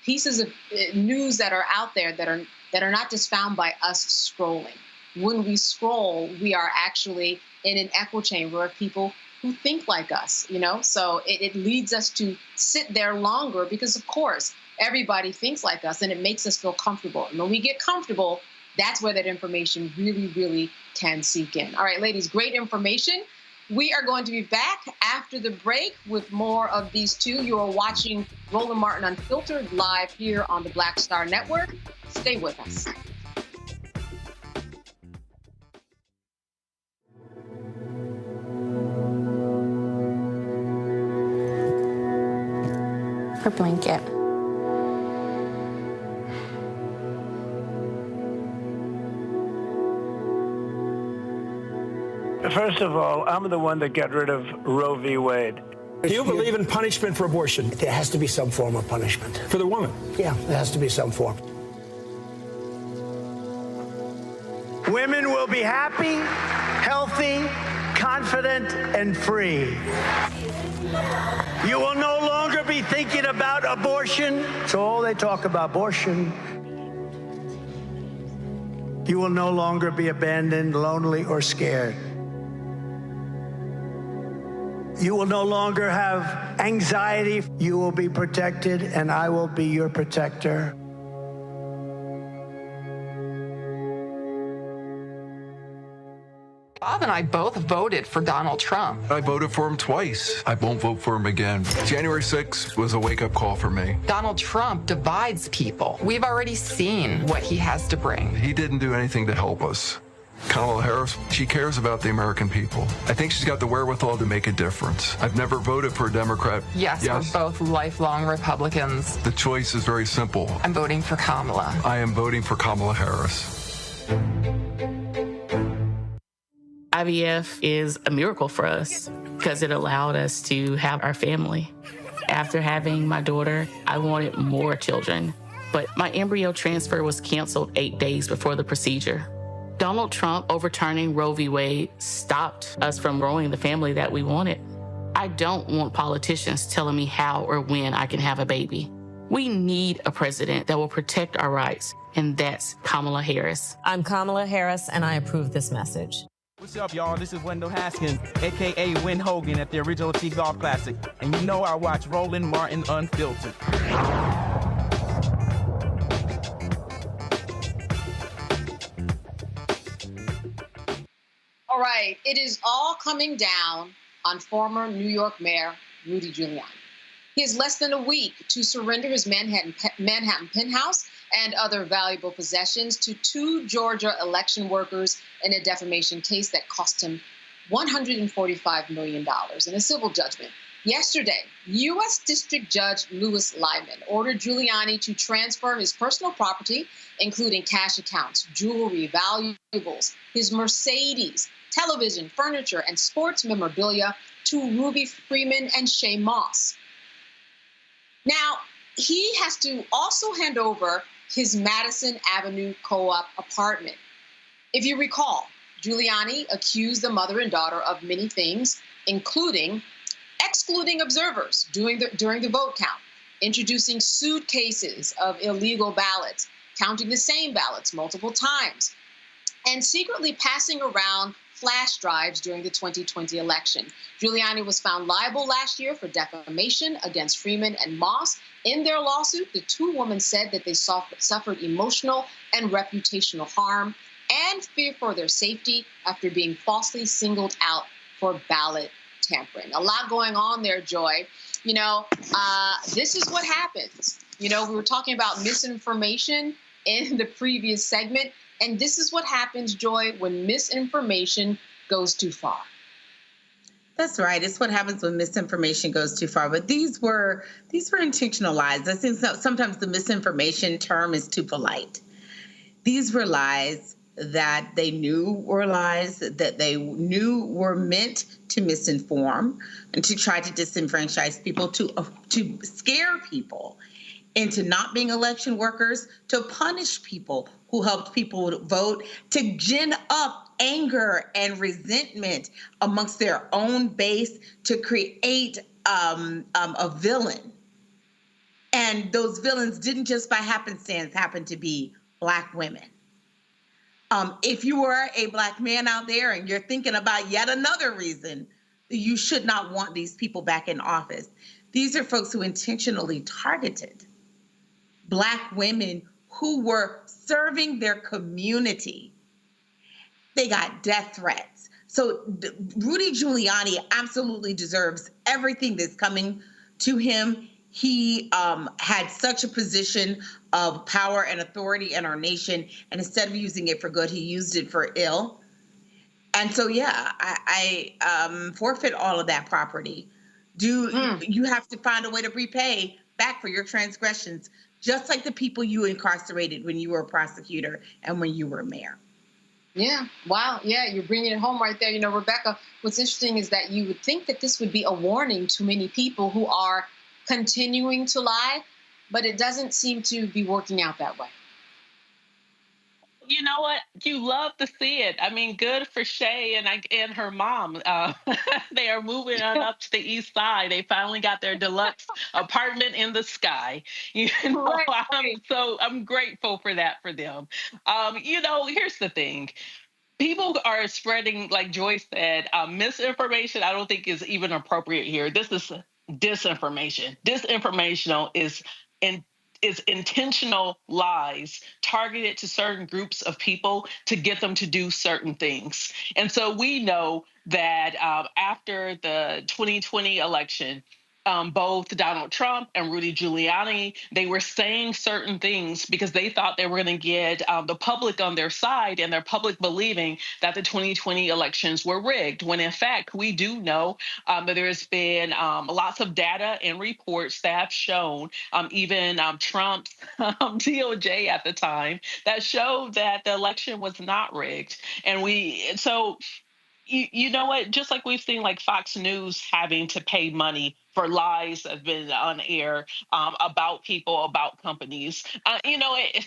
Speaker 10: pieces of news that are out there that are not just found by us scrolling. When we scroll, we are actually in an echo chamber of people who think like us, you know? So it leads us to sit there longer because, of course, everybody thinks like us and it makes us feel comfortable. And when we get comfortable, that's where that information really, really can sink in. All right, ladies, great information. We are going to be back after the break with more of these two. You are watching Roland Martin Unfiltered live here on the Black Star Network. Stay with us.
Speaker 3: Her blanket.
Speaker 28: First of all, I'm the one that got rid of Roe v. Wade.
Speaker 18: Do you believe in punishment for abortion?
Speaker 28: There has to be some form of punishment.
Speaker 18: For the woman?
Speaker 28: Yeah, there has to be some form. Women will be happy, healthy, confident, and free. You will no longer be thinking about abortion. So all they talk about abortion. You will no longer be abandoned, lonely, or scared. You will no longer have anxiety. You will be protected, and I will be your protector.
Speaker 19: Bob and I both voted for Donald Trump.
Speaker 20: I voted for him twice. I won't vote for him again. January 6th was a wake-up call for me.
Speaker 19: Donald Trump divides people. We've already seen what he has to bring.
Speaker 20: He didn't do anything to help us. Kamala Harris, she cares about the American people. I think she's got the wherewithal to make a difference. I've never voted for a Democrat.
Speaker 19: Yes, we're both lifelong Republicans.
Speaker 20: The choice is very simple.
Speaker 19: I'm voting for Kamala.
Speaker 20: I am voting for Kamala Harris.
Speaker 22: IVF is a miracle for us because it allowed us to have our family. After having my daughter, I wanted more children, but my embryo transfer was canceled 8 days before the procedure. Donald Trump overturning Roe v. Wade stopped us from growing the family that we wanted. I don't want politicians telling me how or when I can have a baby. We need a president that will protect our rights, and that's Kamala Harris.
Speaker 4: I'm Kamala Harris, and I approve this message.
Speaker 23: What's up, y'all? This is Wendell Haskins, a.k.a. Win Hogan at the Original T Golf Classic. And you know I watch Roland Martin Unfiltered.
Speaker 10: All right, it is all coming down on former New York Mayor Rudy Giuliani. He has less than a week to surrender his Manhattan penthouse and other valuable possessions to 2 Georgia election workers in a defamation case that cost him $145 million in a civil judgment. Yesterday, U.S. District Judge Louis Lyman ordered Giuliani to transfer his personal property, including cash accounts, jewelry, valuables, his Mercedes, television, furniture, and sports memorabilia to Ruby Freeman and Shay Moss. Now, he has to also hand over his Madison Avenue co-op apartment. If you recall, Giuliani accused the mother and daughter of many things, including excluding observers during the vote count, introducing suitcases of illegal ballots, counting the same ballots multiple times, and secretly passing around flash drives during the 2020 election. Giuliani was found liable last year for defamation against Freeman and Moss. In their lawsuit, the 2 women said that they suffered emotional and reputational harm and fear for their safety after being falsely singled out for ballot tampering. A lot going on there, Joy. This is what happens. We were talking about misinformation in the previous segment, and this is what happens, Joy, when misinformation goes too far.
Speaker 15: That's right. It's what happens when misinformation goes too far. But these were intentional lies. I think sometimes the misinformation term is too polite. These were lies that they knew were lies, that they knew were meant to misinform and to try to disenfranchise people, to scare people into not being election workers, to punish people who helped people vote, to gin up anger and resentment amongst their own base, to create a villain. And those villains didn't just by happenstance happen to be Black women. If you are a Black man out there and you're thinking about yet another reason you should not want these people back in office, these are folks who intentionally targeted Black women who were serving their community. They got death threats. So Rudy Giuliani absolutely deserves everything that's coming to him. He had such a position of power and authority in our nation, and instead of using it for good, he used it for ill. And so, yeah, I forfeit all of that property. You have to find a way to repay back for your transgressions, just like the people you incarcerated when you were a prosecutor and when you were a mayor.
Speaker 10: Yeah. Wow. Yeah, you're bringing it home right there. Rebecca, what's interesting is that you would think that this would be a warning to many people who are continuing to lie, but it doesn't seem to be working out that way.
Speaker 16: You know what? You love to see it. I mean, good for Shay and her mom. They are moving on up to the east side. They finally got their deluxe apartment in the sky. Right. I'm grateful for that for them. Here's the thing. People are spreading, like Joy said, misinformation. I don't think is even appropriate here. This is disinformation. Disinformational is intentional lies targeted to certain groups of people to get them to do certain things. And so we know that after the 2020 election, both Donald Trump and Rudy Giuliani, they were saying certain things because they thought they were going to get the public on their side and their public believing that the 2020 elections were rigged, when in fact we do know that there's been lots of data and reports that have shown, even Trump's DOJ at the time, that showed that the election was not rigged. And you know what? Just like we've seen, like Fox News having to pay money for lies that have been on air about people, about companies.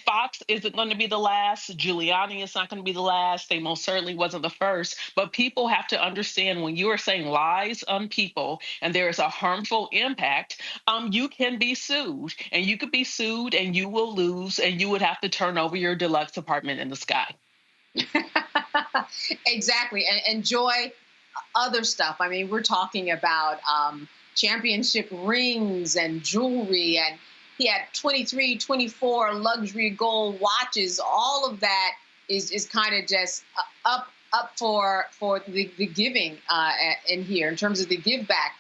Speaker 16: Fox isn't going to be the last. Giuliani is not going to be the last. They most certainly wasn't the first. But people have to understand when you are saying lies on people and there is a harmful impact, you can be sued. And you could be sued and you will lose and you would have to turn over your deluxe apartment in the sky.
Speaker 10: Exactly. And Joy, other stuff. I mean, we're talking about championship rings and jewelry, and he had 23, 24 luxury gold watches. All of that is kind of just up for the giving in here in terms of the give back.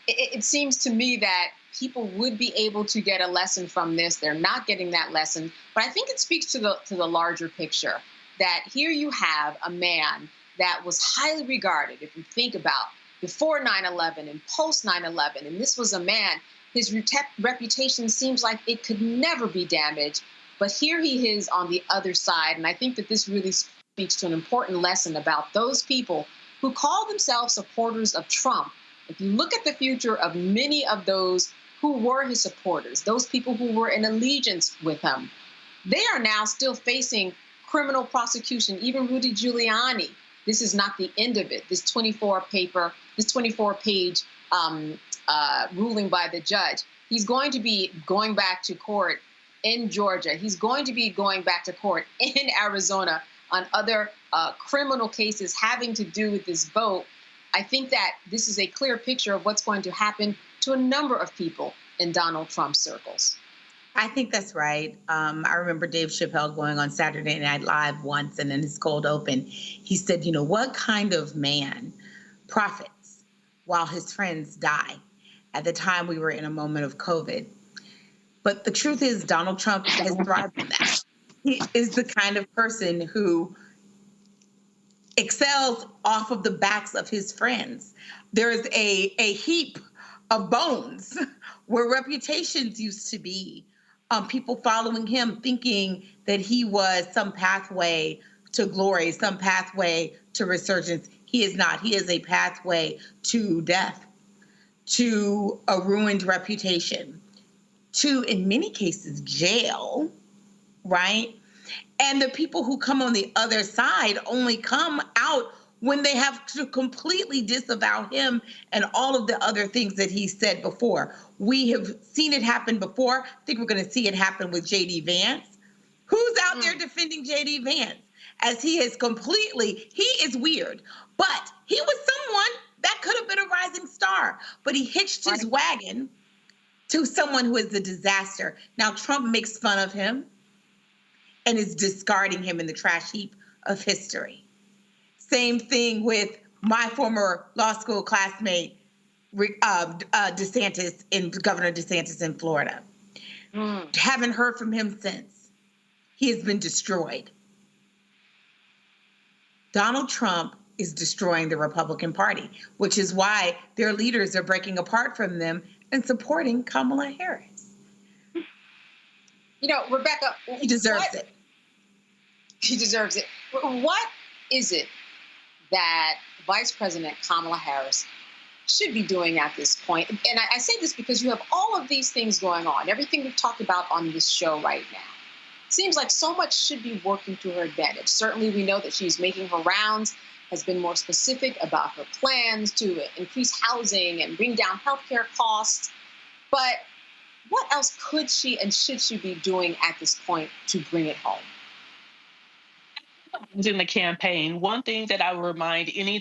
Speaker 10: It seems to me that people would be able to get a lesson from this. They're not getting that lesson, but I think it speaks to the larger picture. That here you have a man that was highly regarded, if you think about before 9/11 and post 9/11, and this was a man, his reputation seems like it could never be damaged, but here he is on the other side, and I think that this really speaks to an important lesson about those people who call themselves supporters of Trump. If you look at the future of many of those who were his supporters, those people who were in allegiance with him, they are now still facing criminal prosecution. Even Rudy Giuliani, this is not the end of it. This 24-page ruling by the judge. He's going to be going back to court in Georgia. He's going to be going back to court in Arizona on other criminal cases having to do with this vote. I think that this is a clear picture of what's going to happen to a number of people in Donald Trump's circles.
Speaker 15: I think that's right. I remember Dave Chappelle going on Saturday Night Live once, and in his cold open, he said, what kind of man profits while his friends die? At the time, we were in a moment of COVID. But the truth is, Donald Trump has thrived in that. He is the kind of person who excels off of the backs of his friends. There is a heap of bones where reputations used to be. People following him thinking that he was some pathway to glory, some pathway to resurgence. He is not. He is a pathway to death, to a ruined reputation, to, in many cases, jail, right? And the people who come on the other side only come out when they have to completely disavow him and all of the other things that he said before. We have seen it happen before. I think we're going to see it happen with J.D. Vance. Who's out there defending J.D. Vance? As he is he is weird, but he was someone that could have been a rising star, but he hitched his wagon to someone who is a disaster. Now Trump makes fun of him and is discarding him in the trash heap of history. Same thing with my former law school classmate, Governor DeSantis in Florida. Haven't heard from him since. He has been destroyed. Donald Trump is destroying the Republican Party, which is why their leaders are breaking apart from them and supporting Kamala Harris.
Speaker 10: Rebecca,
Speaker 15: he deserves it.
Speaker 10: He deserves it. What is it that Vice President Kamala Harris should be doing at this point? And I say this because you have all of these things going on, everything we've talked about on this show right now. Seems like so much should be working to her advantage. Certainly, we know that she's making her rounds, has been more specific about her plans to increase housing and bring down healthcare costs. But what else could she and should she be doing at this point to bring it home?
Speaker 16: In the campaign, one thing that I would remind any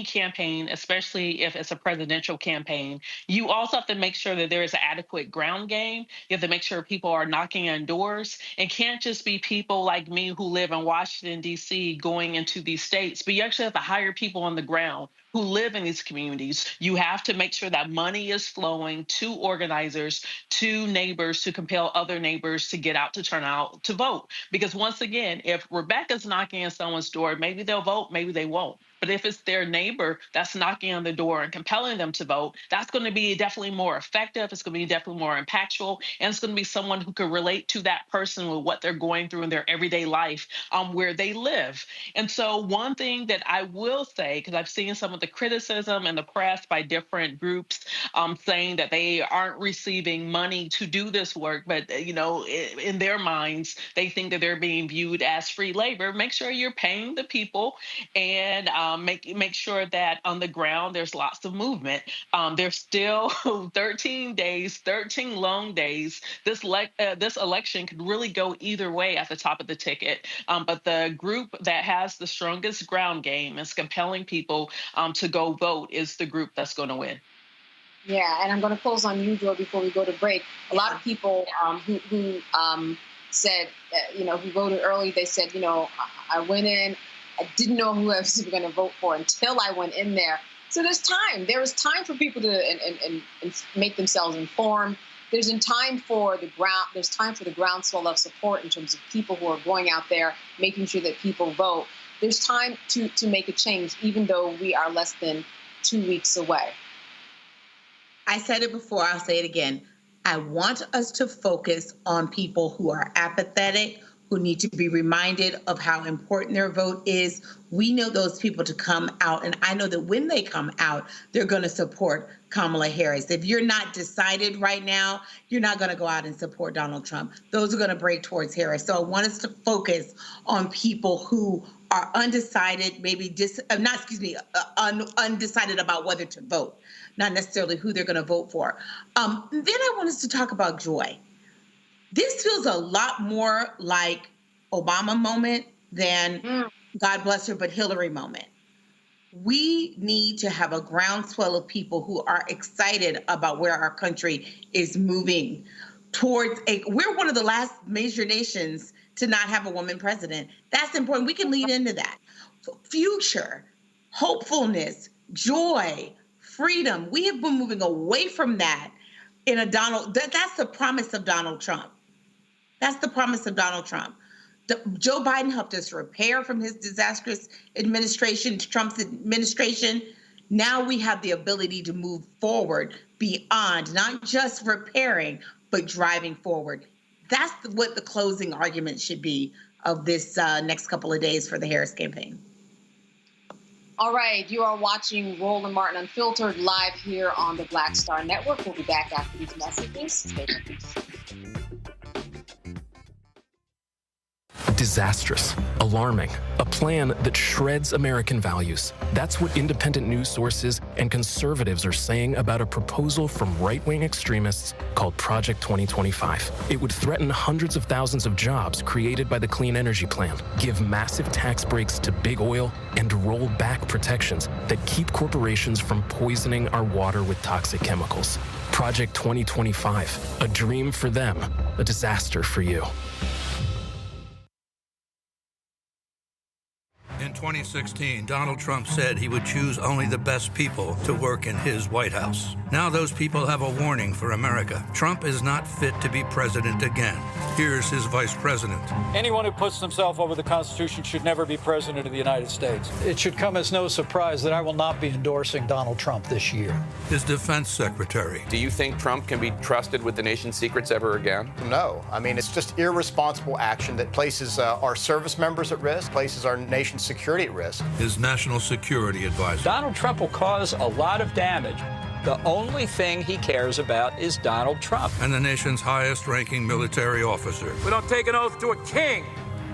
Speaker 16: campaign, especially if it's a presidential campaign, you also have to make sure that there is an adequate ground game. You have to make sure people are knocking on doors. It can't just be people like me who live in Washington, D.C. going into these states, but you actually have to hire people on the ground who live in these communities. You have to make sure that money is flowing to organizers, to neighbors, to compel other neighbors to get out, to turn out to vote. Because once again, if Rebecca's knocking on someone's door, maybe they'll vote, maybe they won't. But if it's their neighbor that's knocking on the door and compelling them to vote, that's going to be definitely more effective. It's going to be definitely more impactful. And it's going to be someone who can relate to that person with what they're going through in their everyday life where they live. And so one thing that I will say, because I've seen some of the criticism in the press by different groups saying that they aren't receiving money to do this work, but, in their minds, they think that they're being viewed as free labor. Make sure you're paying the people and make sure that on the ground there's lots of movement. There's still 13 days, 13 long days. This election could really go either way at the top of the ticket. But the group that has the strongest ground game is compelling people to go vote is the group that's going to win.
Speaker 10: Yeah, and I'm going to close on you, Joy, before we go to break. A lot of people who said, who voted early, they said, I went in, I didn't know who I was going to vote for until I went in there. So there's time. There is time for people to and make themselves informed. There's time for the groundswell of support in terms of people who are going out there, making sure that people vote. There's time to make a change, even though we are less than 2 weeks away.
Speaker 15: I said it before, I'll say it again. I want us to focus on people who are apathetic, who need to be reminded of how important their vote is. We know those people to come out, and I know that when they come out, they're going to support Kamala Harris. If you're not decided right now, you're not going to go out and support Donald Trump. Those are going to break towards Harris. So I want us to focus on people who are undecided, undecided about whether to vote, not necessarily who they're going to vote for. Then I want us to talk about joy. This feels a lot more like Obama moment than God bless her, but Hillary moment. We need to have a groundswell of people who are excited about where our country is moving towards we're one of the last major nations to not have a woman president. That's important. We can lead into that. Future, hopefulness, joy, freedom. We have been moving away from that in a that's the promise of Donald Trump. That's the promise of Donald Trump. Joe Biden helped us repair from his disastrous administration, Trump's administration. Now we have the ability to move forward beyond not just repairing, but driving forward. That's what the closing argument should be of this next couple of days for the Harris campaign.
Speaker 10: All right, you are watching Roland Martin Unfiltered live here on the Black Star Network. We'll be back after these messages. Stay tuned.
Speaker 5: Disastrous, alarming, a plan that shreds American values. That's what independent news sources and conservatives are saying about a proposal from right-wing extremists called Project 2025. It would threaten hundreds of thousands of jobs created by the Clean Energy Plan, give massive tax breaks to big oil, and roll back protections that keep corporations from poisoning our water with toxic chemicals. Project 2025, a dream for them, a disaster for you.
Speaker 9: In 2016, Donald Trump said he would choose only the best people to work in his White House. Now those people have a warning for America. Trump is not fit to be president again. Here's his vice president.
Speaker 12: Anyone who puts themselves over the Constitution should never be president of the United States. It should come as no surprise that I will not be endorsing Donald Trump this year.
Speaker 9: His defense secretary.
Speaker 13: Do you think Trump can be trusted with the nation's secrets ever again?
Speaker 14: No. I mean, it's just irresponsible action that places our service members at risk, places our nation's security at risk.
Speaker 9: His national security advisor.
Speaker 12: Donald Trump will cause a lot of damage. The only thing he cares about is Donald Trump.
Speaker 9: And the nation's highest-ranking military officer.
Speaker 24: We don't take an oath to a king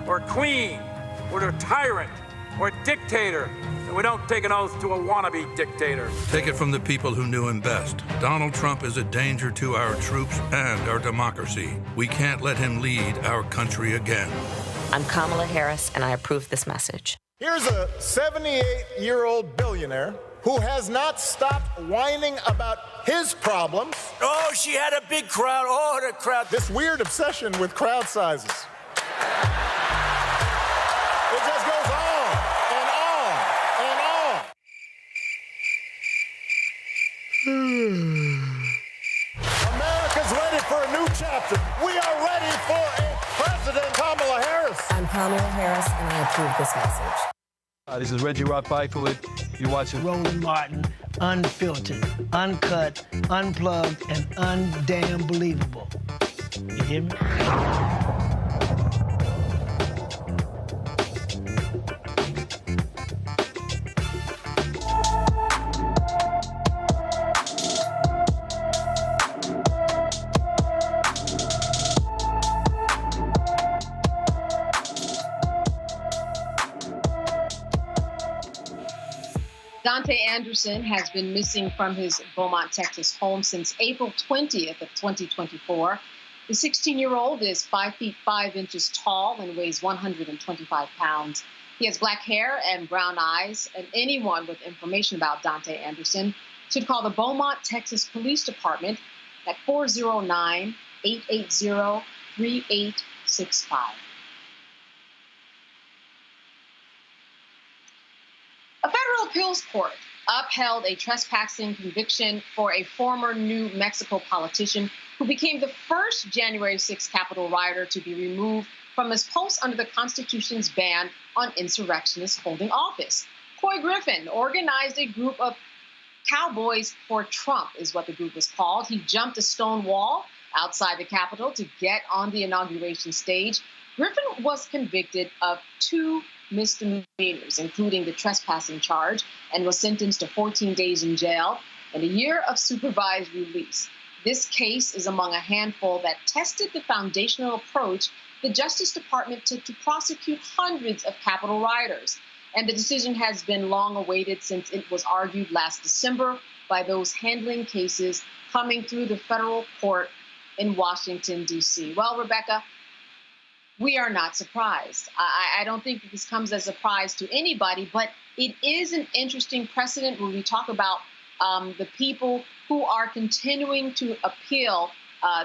Speaker 24: or a queen or to a tyrant or a dictator. And we don't take an oath to a wannabe dictator.
Speaker 9: Take it from the people who knew him best. Donald Trump is a danger to our troops and our democracy. We can't let him lead our country again.
Speaker 21: I'm Kamala Harris, and I approve this message.
Speaker 25: Here's a 78-year-old billionaire who has not stopped whining about his problems.
Speaker 28: Oh, she had a big crowd. Oh, the crowd.
Speaker 25: This weird obsession with crowd sizes. It just goes on and on and on. America's ready for a new chapter. We are ready for a President Kamala Harris.
Speaker 21: I'm Kamala Harris, and I approve this message.
Speaker 23: This is Reggie Rock-Byford. You're watching
Speaker 26: Roland Martin, unfiltered, uncut, unplugged, and undamn believable. You hear me?
Speaker 10: Dante Anderson has been missing from his Beaumont, Texas home since April 20th of 2024. The 16-year-old is 5 feet 5 inches tall and weighs 125 pounds. He has black hair and brown eyes, and anyone with information about Dante Anderson should call the Beaumont, Texas Police Department at 409-880-3865. A federal appeals court upheld a trespassing conviction for a former New Mexico politician who became the first January 6th Capitol rioter to be removed from his post under the Constitution's ban on insurrectionists holding office. Coy Griffin organized a group of Cowboys for Trump, is what the group was called. He jumped a stone wall outside the Capitol to get on the inauguration stage. Griffin was convicted of 2 misdemeanors, including the trespassing charge, and was sentenced to 14 days in jail and a year of supervised release. This case is among a handful that tested the foundational approach the Justice Department took to prosecute hundreds of Capitol rioters. And the decision has been long awaited since it was argued last December by those handling cases coming through the federal court in Washington, D.C. Well, Rebecca, we are not surprised. I don't think this comes as a surprise to anybody, but it is an interesting precedent when we talk about the people who are continuing to appeal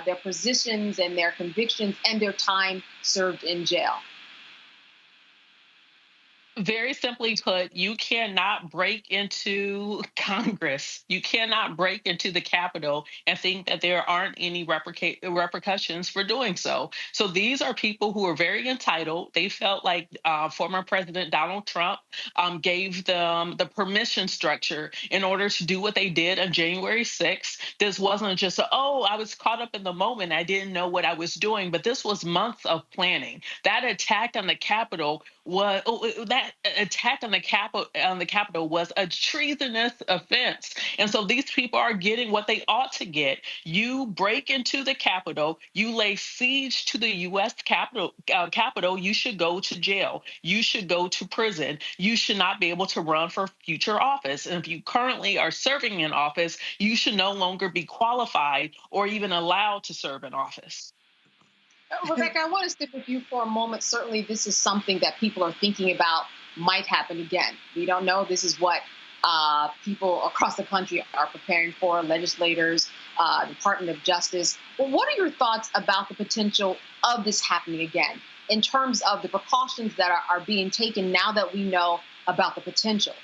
Speaker 10: their positions and their convictions and their time served in jail?
Speaker 16: Very simply put, you cannot break into Congress. You cannot break into the Capitol and think that there aren't any repercussions for doing so. So these are people who are very entitled. They felt like former President Donald Trump gave them the permission structure in order to do what they did on January 6th. This wasn't just, I was caught up in the moment. I didn't know what I was doing, but this was months of planning. That attack on the Capitol was was a treasonous offense. And so these people are getting what they ought to get. You break into the Capitol, you lay siege to the U.S. Capitol, you should go to jail. You should go to prison. You should not be able to run for future office. And if you currently are serving in office, you should no longer be qualified or even allowed to serve in office.
Speaker 10: Rebecca, I want to stick with you for a moment. Certainly, this is something that people are thinking about might happen again. We don't know. This is what people across the country are preparing for, legislators, Department of Justice. Well, what are your thoughts about the potential of this happening again in terms of the precautions that are being taken now that we know about the potential?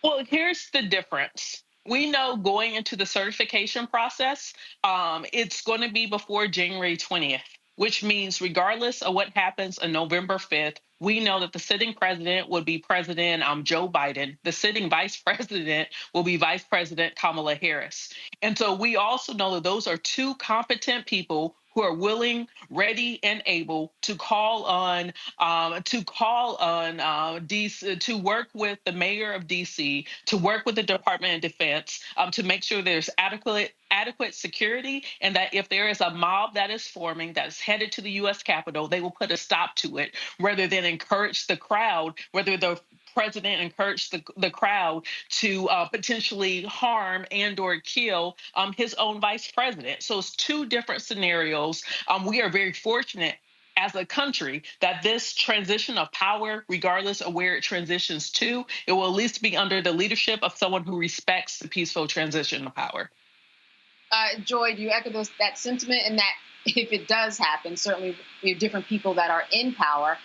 Speaker 16: Well, here's the difference. We know going into the certification process, it's going to be before January 20th, which means regardless of what happens on November 5th, we know that the sitting president would be President Joe Biden. The sitting vice president will be Vice President Kamala Harris. And so we also know that those are two competent people who are willing, ready, and able to call on DC, to work with the mayor of DC, to work with the Department of Defense, to make sure there's adequate security, and that if there is a mob that is forming that's headed to the U.S. Capitol, they will put a stop to it, rather than encourage the crowd, whether the president encouraged the crowd to potentially harm and or kill his own vice president. So it's two different scenarios. We are very fortunate as a country that this transition of power, regardless of where it transitions to, it will at least be under the leadership of someone who respects the peaceful transition of power.
Speaker 10: Joy, do you echo that sentiment? And that if it does happen, certainly we have different people that are in power,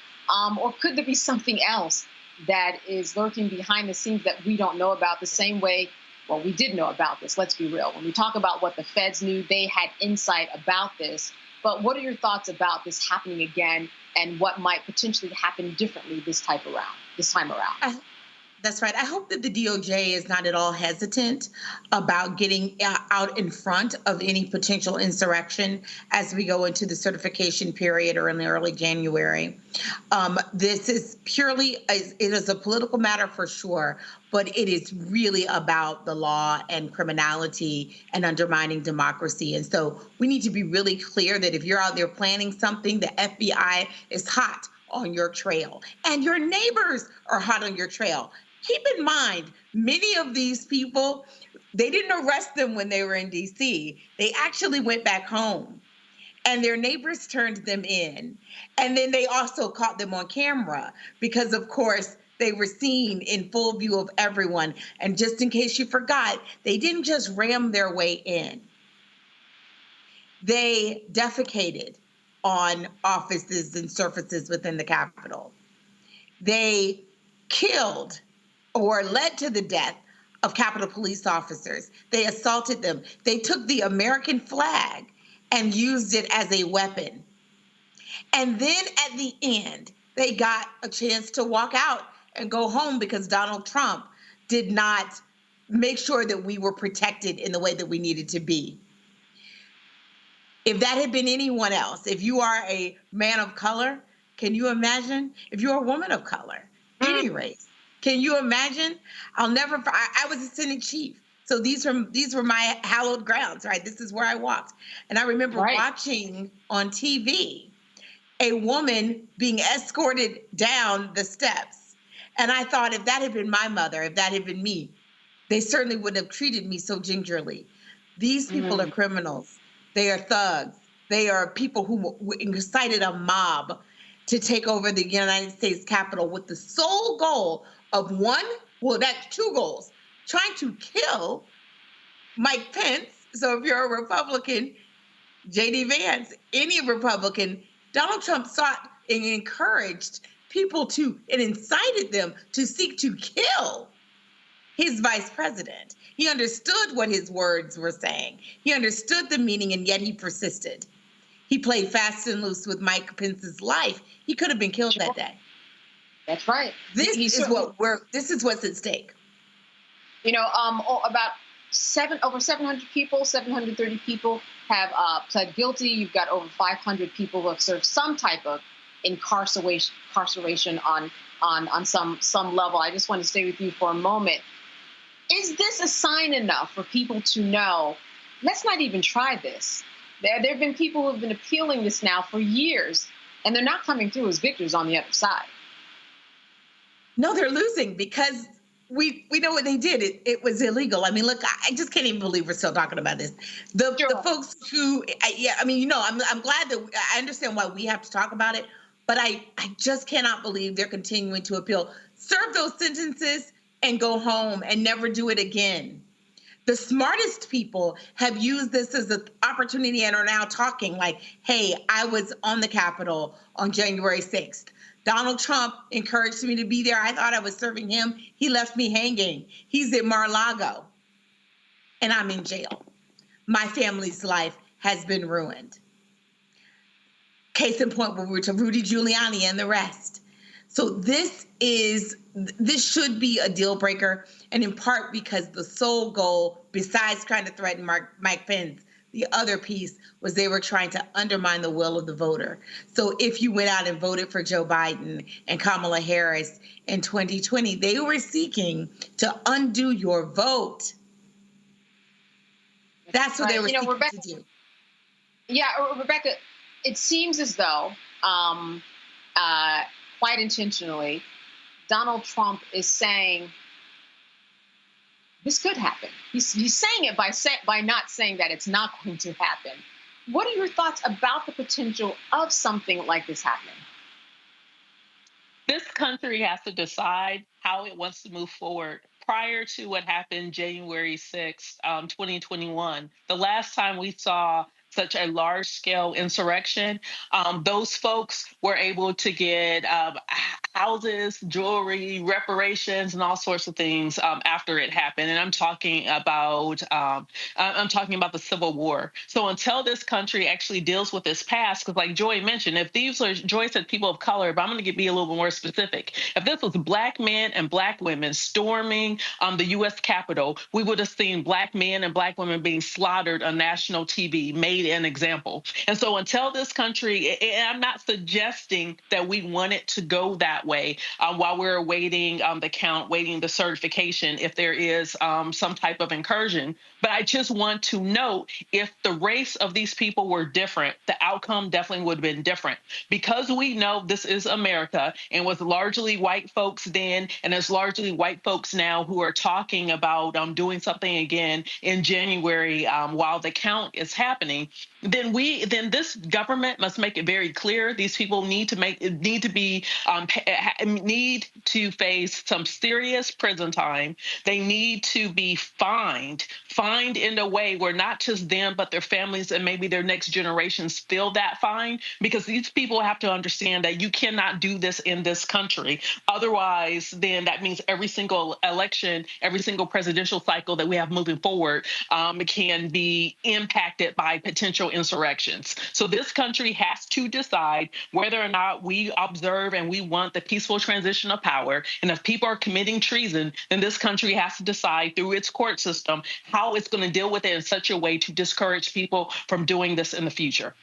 Speaker 10: or could there be something else that is lurking behind the scenes that we don't know about the same way? Well, we did know about this. Let's be real. When we talk about what the feds knew, they had insight about this. But what are your thoughts about this happening again and what might potentially happen differently this time around?
Speaker 15: That's right. I hope that the DOJ is not at all hesitant about getting out in front of any potential insurrection as we go into the certification period or in the early January. This is it is a political matter for sure, but it is really about the law and criminality and undermining democracy. And so we need to be really clear that if you're out there planning something, the FBI is hot on your trail and your neighbors are hot on your trail. Keep in mind, many of these people, they didn't arrest them when they were in D.C. They actually went back home and their neighbors turned them in. And then they also caught them on camera because, of course, they were seen in full view of everyone. And just in case you forgot, they didn't just ram their way in. They defecated on offices and surfaces within the Capitol. They killed or led to the death of Capitol police officers. They assaulted them. They took the American flag and used it as a weapon. And then at the end, they got a chance to walk out and go home because Donald Trump did not make sure that we were protected in the way that we needed to be. If that had been anyone else, if you are a man of color, can you imagine? If you're a woman of color, any race, can you imagine? I was a Senate chief. So these were my hallowed grounds, right? This is where I walked. And I remember watching on TV a woman being escorted down the steps. And I thought, if that had been my mother, if that had been me, they certainly wouldn't have treated me so gingerly. These people are criminals. They are thugs. They are people who incited a mob to take over the United States Capitol with the sole goal of that's two goals: trying to kill Mike Pence So if you're a Republican, J.D. Vance, any Republican, Donald Trump sought and encouraged people to, and incited them to seek to kill his vice president. He understood what his words were saying. He understood the meaning, and yet he persisted. He played fast and loose with Mike Pence's life. He could have been killed that day.
Speaker 10: That's right.
Speaker 15: This is what's at stake.
Speaker 10: You know, about over 700 people, 730 people have pled guilty. You've got over 500 people who have served some type of incarceration on some level. I just want to stay with you for a moment. Is this a sign enough for people to know, let's not even try this? There have been people who have been appealing this now for years, and they're not coming through as victors on the other side.
Speaker 15: No, they're losing because we know what they did. It was illegal. I mean, look, I just can't even believe we're still talking about this. The folks who, I'm glad that I understand why we have to talk about it, but I just cannot believe they're continuing to appeal. Serve those sentences and go home and never do it again. The smartest people have used this as an opportunity and are now talking like, hey, I was on the Capitol on January 6th. Donald Trump encouraged me to be there. I thought I was serving him. He left me hanging. He's at Mar-a-Lago, and I'm in jail. My family's life has been ruined. Case in point, we were to Rudy Giuliani and the rest. So this should be a deal breaker, and in part because the sole goal, besides trying to threaten Mike Pence, the other piece was they were trying to undermine the will of the voter. So if you went out and voted for Joe Biden and Kamala Harris in 2020, they were seeking to undo your vote. That's what they were seeking to do.
Speaker 10: Yeah, Rebecca, it seems as though, quite intentionally, Donald Trump is saying this could happen. He's saying it by not saying that it's not going to happen. What are your thoughts about the potential of something like this happening?
Speaker 16: This country has to decide how it wants to move forward. Prior to what happened January 6th, 2021, the last time we saw such a large-scale insurrection, those folks were able to get houses, jewelry, reparations, and all sorts of things after it happened. And I'm talking about the Civil War. So until this country actually deals with this past, because like Joy mentioned, if these are, Joy said people of color, but I'm going to be a little bit more specific. If this was Black men and Black women storming the U.S. Capitol, we would have seen Black men and Black women being slaughtered on national TV, made an example. And so until this country, and I'm not suggesting that we want it to go that way while we're awaiting the count, waiting the certification, if there is some type of incursion. But I just want to note, if the race of these people were different, the outcome definitely would have been different. Because we know this is America and was largely white folks then, and it's largely white folks now who are talking about doing something again in January while the count is happening, then this government must make it very clear these people need to face some serious prison time. They need to be fined in a way where not just them, but their families and maybe their next generations feel that fine, because these people have to understand that you cannot do this in this country. Otherwise, then that means every single election, every single presidential cycle that we have moving forward can be impacted by potential insurrections. So this country has to decide whether or not we observe and we want the peaceful transition of power. And if people are committing treason, then this country has to decide through its court system how it's going to deal with it in such a way to discourage people from doing this in the future.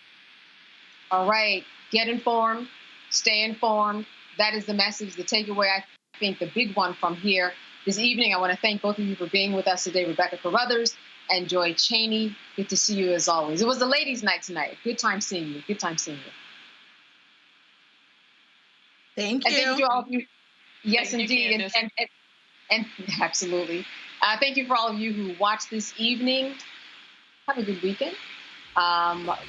Speaker 10: All right. Get informed. Stay informed. That is the message, the takeaway, I think, the big one from here this evening. I want to thank both of you for being with us today, Rebecca Carruthers and Joy Cheney. Good to see you as always. It was the ladies' night tonight. Good time seeing you. Good time seeing you.
Speaker 15: Thank you.
Speaker 10: And thank you to all of you. Yes,
Speaker 16: Thank
Speaker 10: indeed.
Speaker 16: You,
Speaker 10: and absolutely. Thank you for all of you who watched this evening. Have a good weekend.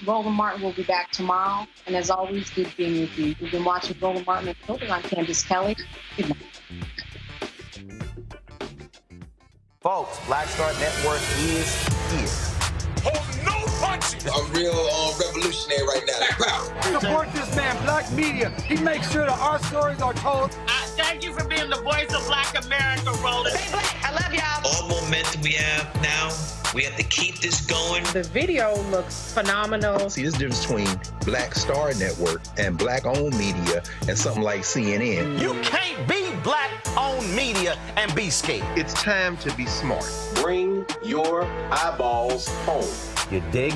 Speaker 10: Roland Martin will be back tomorrow. And as always, good being with you. You've been watching Roland Martin and Children. I'm Candace Kelly. Good night.
Speaker 1: Folks, Black Star Network is here. hold no punches.
Speaker 2: I'm real revolutionary right now.
Speaker 28: Support this man, Black media. He makes sure that our stories are told. Thank you for being the voice of Black America, Roland.
Speaker 6: Stay black. I love y'all.
Speaker 7: All momentum we have now, we have to keep this going.
Speaker 8: The video looks phenomenal.
Speaker 11: See, there's a difference between Black Star Network and Black-owned media and something like CNN.
Speaker 28: You can't be Black-owned media and be scared.
Speaker 11: It's time to be smart.
Speaker 17: Bring your eyeballs home.
Speaker 11: You dig?